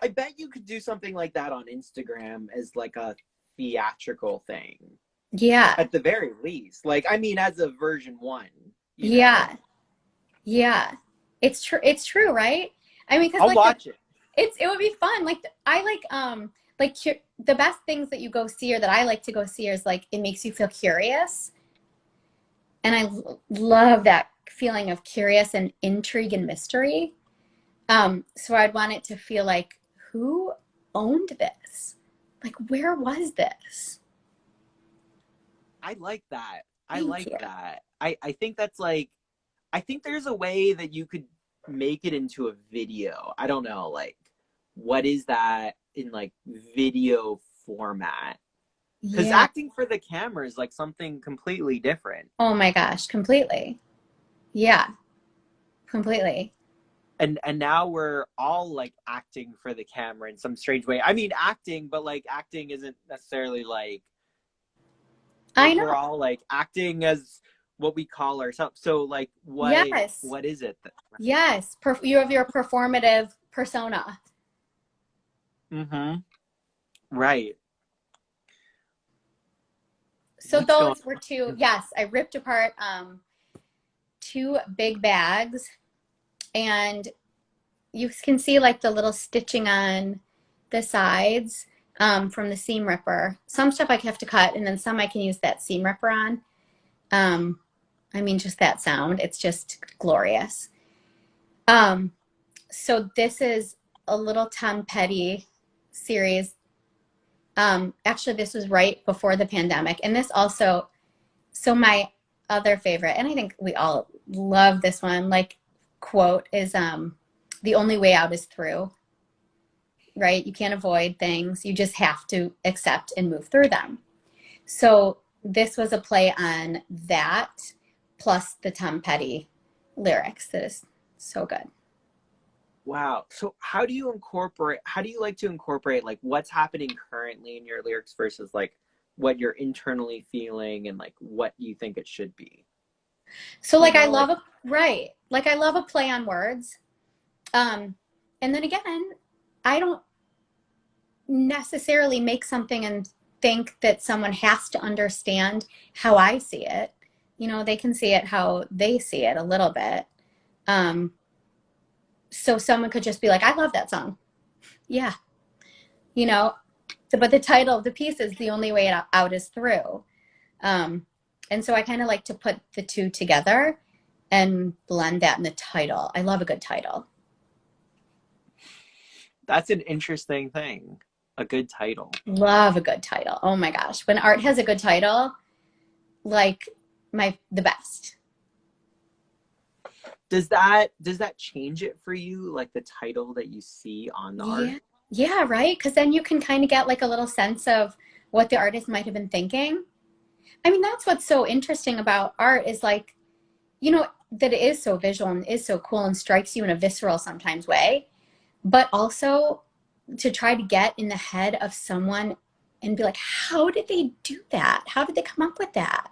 I bet you could do something like that on Instagram as like a theatrical thing. Yeah, At the very least. Like I mean as a version 1, you know. yeah, yeah. It's true. It's true, right? I mean, because I'll like watch it. it would be fun. Like I like the best things that you go see or that I like to go see is like it makes you feel curious, and love that feeling of curious and intrigue and mystery. So I'd want it to feel like who owned this? Like where was this? I like that. I Thank like you. that. I think that's like I think there's a way that you could make it into a video. I don't know, like what is that in like video format? Because Yeah. acting for the camera is like something completely different. Oh my gosh, completely. Yeah, completely. And now we're all like acting for the camera in some strange way. I mean acting, but like acting isn't necessarily I like we're know. all like acting as what we call ourselves. So like Yes. what is it that Yes. You have your performative persona. mm-hmm. Right. So What's going those were two, on? yes, I ripped apart two big bags and you can see like the little stitching on the sides from the seam ripper. Some stuff I have to cut and then some I can use that seam ripper on. Um, I mean, just that sound, it's just glorious. Um, so this is a little Tom Petty series. Actually, this was right before the pandemic. And this also, so my other favorite, and I think we all love this one, like quote is the only way out is through, right? You can't avoid things. You just have to accept and move through them. So this was a play on that plus the Tom Petty lyrics that is so good. Wow. So how do you like to incorporate like what's happening currently in your lyrics versus like what you're internally feeling and like what you think it should be? So You like I know, like love a right, like I love a play on words. Um, and then again, I don't necessarily make something and think that someone has to understand how I see it. You know, they can see it how they see it a little bit. So someone could just be like, I love that song. Yeah. You know, but the title of the piece is the only way out is through. And so I kind of like to put the two together and blend that in the title. I love a good title. That's an interesting thing. A good title. Love a good title. Oh my gosh. When art has a good title, like the best. Does that change it for you, like the title that you see on the art? Yeah. Yeah, right? Because then you can kind of get like a little sense of what the artist might have been thinking. I mean, that's what's so interesting about art is like, you know, that it is so visual and is so cool and strikes you in a visceral sometimes way, but also to try to get in the head of someone and be like, how did they do that? How did they come up with that?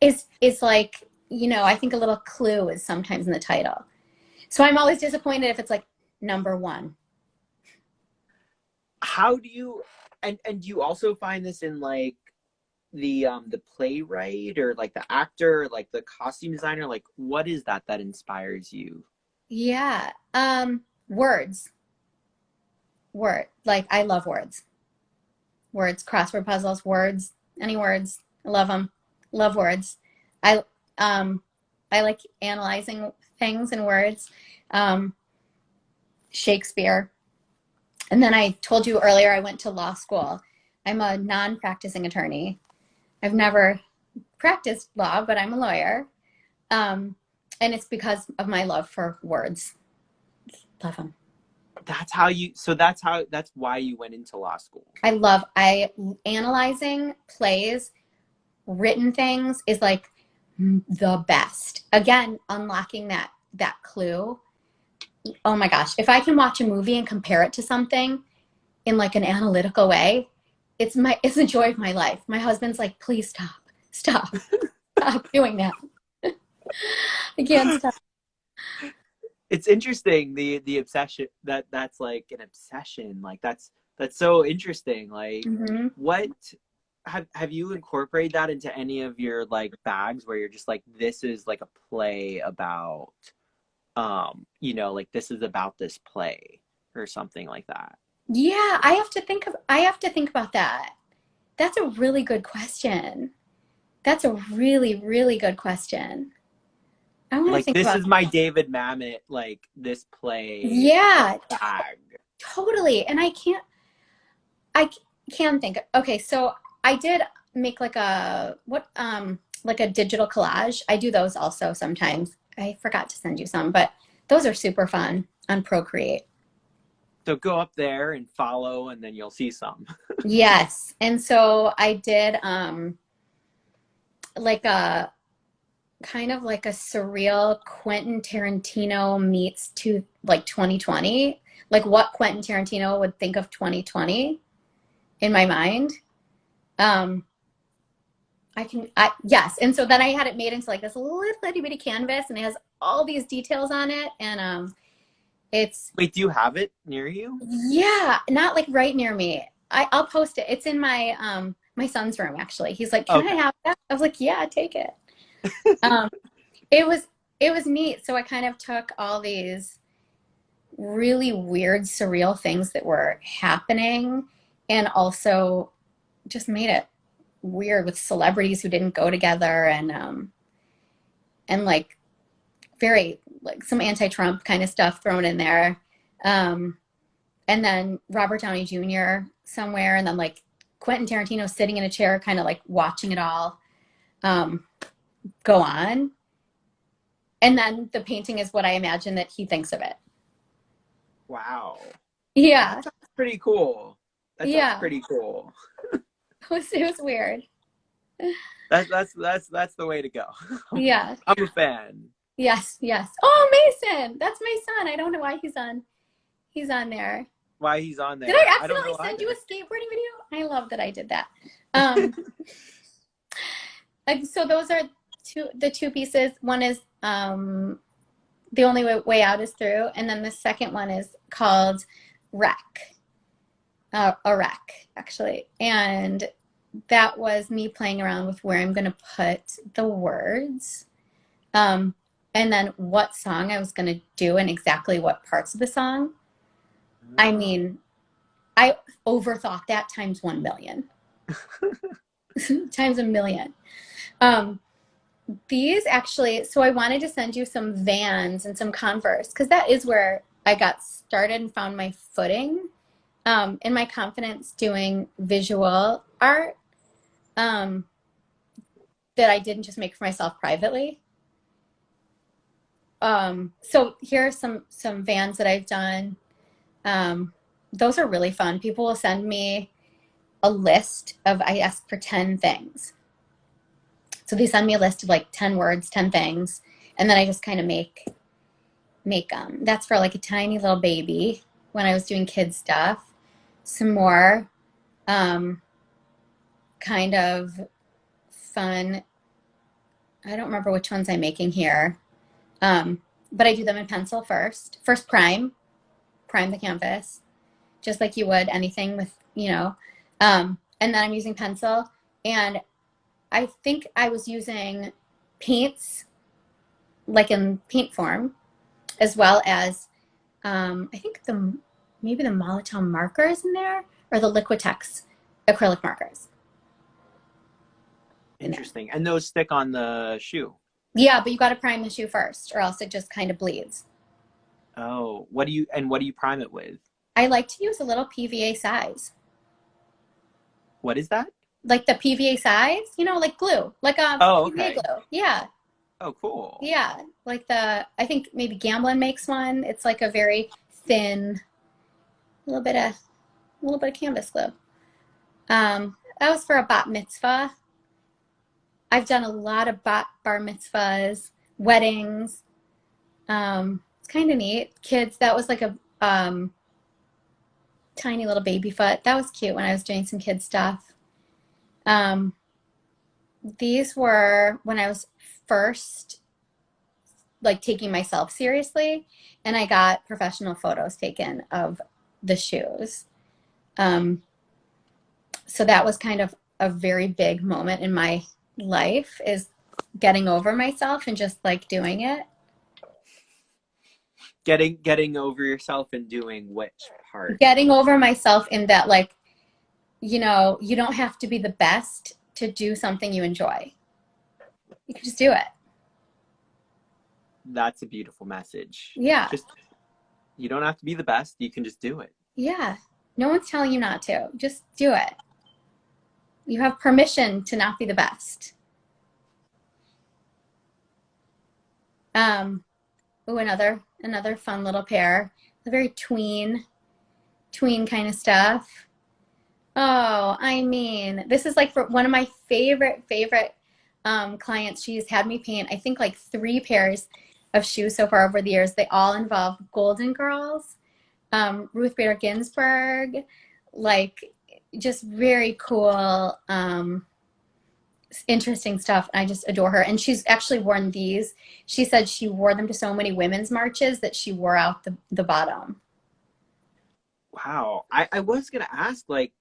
Is like, you know, I think a little clue is sometimes in the title. So I'm always disappointed if it's like number one. How do you and do you also find this in like the playwright or like the actor, like the costume designer? Like what is that inspires you? Yeah. Words. Like I love words. Words, crossword puzzles, words, any words. I love them. Love words. I um I like analyzing things and words. Um, Shakespeare. And then I told you earlier I went to law school. I'm a non-practicing attorney. I've never practiced law, but I'm a lawyer. And it's because of my love for words. Love them. That's why you went into law school. I analyzing plays, written things is like the best. Again, unlocking that clue. Oh my gosh, if I can watch a movie and compare it to something in like an analytical way, it's the joy of my life. My husband's like, please stop doing that. I can't stop. It's interesting the obsession that's like an obsession. Like that's so interesting. Like Mm-hmm. what have you incorporated that into any of your like bags where you're just like this is like a play about you know, like this is about this play or something like that? Yeah, I have to think about that. That's a really good question. That's a really, really good question. I want to Like think this about is my David Mamet, like this play yeah, bag. totally. And I can think. Okay, so I did make like like a digital collage. I do those also sometimes. I forgot to send you some, but those are super fun on Procreate. So go up there and follow and then you'll see some. Yes. And so I did like a kind of like a surreal Quentin Tarantino meets to like 2020, like what Quentin Tarantino would think of 2020 in my mind. Um, yes. And so then I had it made into like this little itty bitty canvas and it has all these details on it. And it's, Wait, do you have it near you? yeah, not like right near me. I'll post it. It's in my son's room actually. He's like, can I Okay. have that? I was like, yeah, take it. Um, it was it was neat. So I kind of took all these really weird, surreal things that were happening and also just made it weird with celebrities who didn't go together and like very like some anti-Trump kind of stuff thrown in there. Um, and then Robert Downey Jr. somewhere, and then like Quentin Tarantino sitting in a chair, kind of like watching it all um, go on. And then the painting is what I imagine that he thinks of it. Wow. Yeah, That sounds pretty cool. That sounds yeah. pretty cool. It was weird. That's the way to go. Yeah. I'm a fan. Yes, yes. Oh, Mason, that's my son. I don't know why he's on there. Why he's on Did I there, I don't accidentally know send you a either. skateboarding video? I love that I did that. Um, like so those are the two pieces. One is the only way out is through, and then the second one is called wreck. A wreck, actually. And that was me playing around with where I'm going to put the words. Um, and then what song I was going to do and exactly what parts of the song. I Oh. mean, I overthought that times 1,000,000, times a million. Um, these actually, so I wanted to send you some Vans and some Converse because that is where I got started and found my footing in my confidence doing visual art um, that I didn't just make for myself privately. So here are some Vans that I've done. Um, those are really fun. People will send me a list of, I ask for 10 things. So they send me a list of like 10 words, 10 things, and then I just kind of make that's for like a tiny little baby when I was doing kids stuff. Some more um kind of fun. I don't remember which ones I'm making here. But I do them in pencil first. First prime the canvas, just like you would anything with, and then I'm using pencil. And I think I was using paints, like in paint form, as well as I think maybe the Molotow markers in there or the Liquitex acrylic markers in there. Interesting. And those stick on the shoe. Yeah, but you got to prime the shoe first, or else it just kind of bleeds. Oh, what do you prime it with? I like to use a little PVA size, What is that? like the PVA size, like glue, like a Oh, PVA okay. glue. Yeah, Oh, cool. yeah, like I think maybe Gamblin makes one. It's like a very thin, little bit of, little bit of canvas glue. That was for a bat mitzvah. I've done a lot of bar mitzvahs, weddings. It's kind of neat. Kids, that was like a tiny little baby foot. That was cute when I was doing some kid stuff. Um, these were when I was first like taking myself seriously, and I got professional photos taken of the shoes. Um, so that was kind of a very big moment in my life, is getting over myself and just like doing it. Getting over yourself and doing which part? Getting over myself in that, like, you don't have to be the best to do something you enjoy. You can just do it. That's a beautiful message. Yeah. Just you don't have to be the best, you can just do it. Yeah. No one's telling you not to. Just do it. You have permission to not be the best. Um, oh, another fun little pair. A very tween kind of stuff. Oh, I mean, this is like for one of my favorite clients. She's had me paint, I think, like 3 pairs of shoes so far over the years. They all involve Golden Girls, Ruth Bader Ginsburg, like just very cool, interesting stuff. I just adore her. And she's actually worn these. She said she wore them to so many women's marches that she wore out the bottom. Wow. I was gonna ask, like,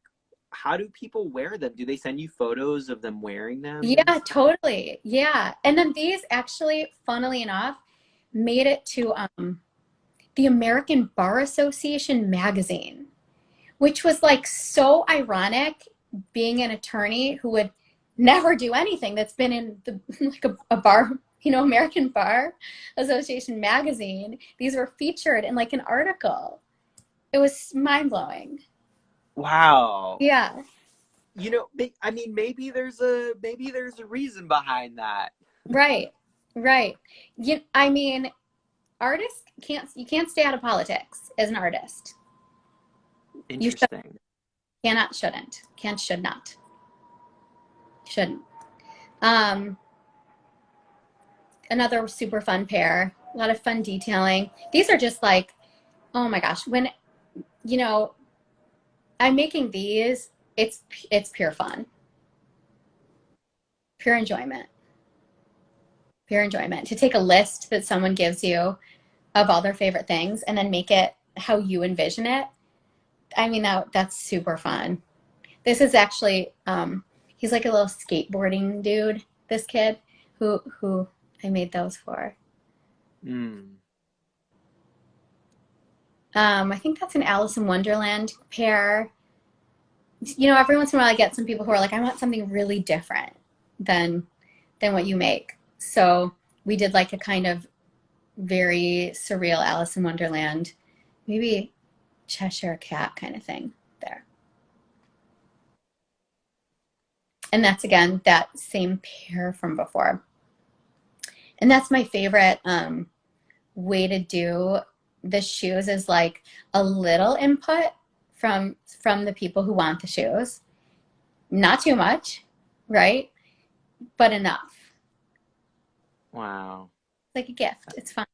how do people wear them? Do they send you photos of them wearing them and Yeah, stuff? totally. Yeah. And then these actually, funnily enough, made it to the American Bar Association magazine, which was like so ironic, being an attorney who would never do anything that's been in the like a bar, American Bar Association magazine. These were featured in like an article. It was mind blowing. Wow. Yeah, I mean, maybe there's a reason behind that. right, right. I mean, artists you can't stay out of politics as an artist. You Interesting. cannot, shouldn't, can't, should not, shouldn't. Um, Another super fun pair. A lot of fun detailing. These are just like, oh my gosh, when you know I'm making these, it's pure fun, pure enjoyment, pure enjoyment. To take a list that someone gives you of all their favorite things and then make it how you envision it. I mean, that's super fun. This is actually He's like a little skateboarding dude, this kid who I made those for. Mm. I think that's an Alice in Wonderland pair. You know, every once in a while I get some people who are like, I want something really different than what you make. So we did like a kind of very surreal Alice in Wonderland, maybe Cheshire Cat kind of thing there. And that's again that same pair from before. And that's my favorite way to do the shoes is like a little input from the people who want the shoes. Not too much, right? But enough. Wow. It's like a gift. It's fun.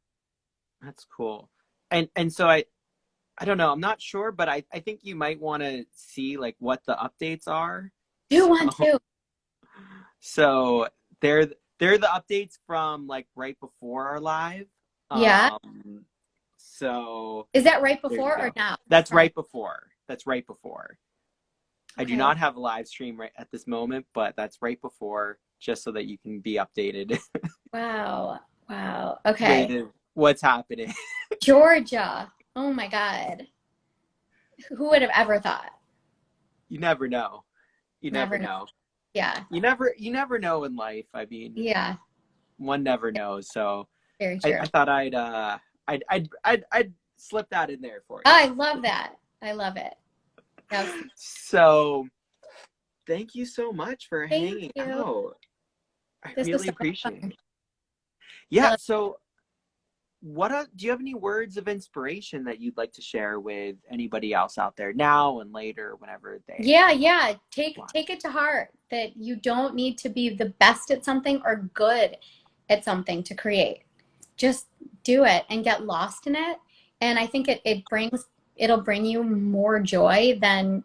That's cool. And so I don't know, I'm not sure, but I think you might want to see like what the updates are. Do So one too. so they're the updates from like right before our live. Yeah. So Is that right there you before or go. now? That's Sorry. right before. That's right before. I do Okay. not have a live stream right at this moment, but that's right before, just so that you can be updated Wow. Wow. Okay. with what's happening. Georgia. Oh my God. Who would have ever thought? You never know. You Never never know. know. Yeah. You never know in life. I mean, Yeah. one never knows. So Very I, true. I thought I'd slip that in there for Oh, you. I love that. I love it. That was, So thank you so much for thank hanging you. out. I This was really so much appreciate fun. it. Yeah, I so do you have any words of inspiration that you'd like to share with anybody else out there now and later, whenever they Yeah, yeah. want? Take it to heart that you don't need to be the best at something or good at something to create. Just do it and get lost in it. And I think it'll bring you more joy than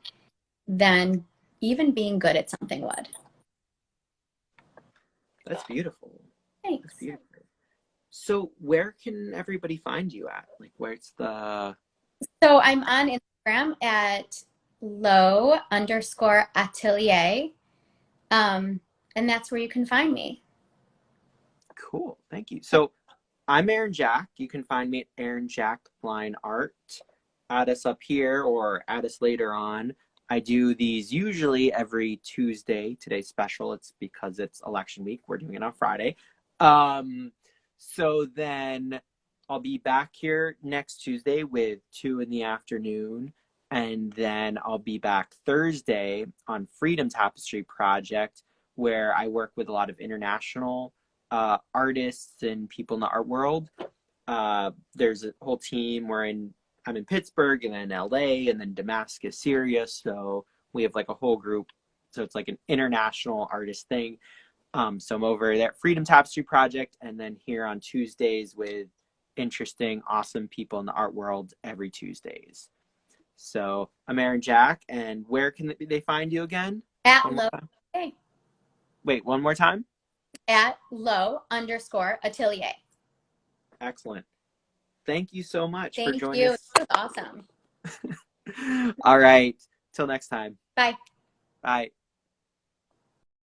even being good at something would. That's beautiful. That's Thanks. beautiful. So where can everybody find you at? Like where's the So I'm on Instagram at low_atelier. Um, and that's where you can find me. Cool. Thank you. So I'm Aaron Jack. You can find me at Aaron Jack Line Art. Add us up here or add us later on. I do these usually every Tuesday. Today's special. It's because it's election week. We're doing it on Friday. So then I'll be back here next Tuesday with 2 in the afternoon. And then I'll be back Thursday on Freedom Tapestry Project, where I work with a lot of international artists and people in the art world. There's a whole team. I'm in Pittsburgh and then LA and then Damascus, Syria. So we have like a whole group. So it's like an international artist thing. So I'm over there at Freedom Tapestry Project and then here on Tuesdays with interesting, awesome people in the art world every Tuesdays. So I'm Aaron Jack, and where can they find you again? At One more low, time. okay, Wait, one more time. at low_atelier. Excellent. Thank you so much for Thank joining you. us. This was awesome. All right. Till next time. Bye. Bye.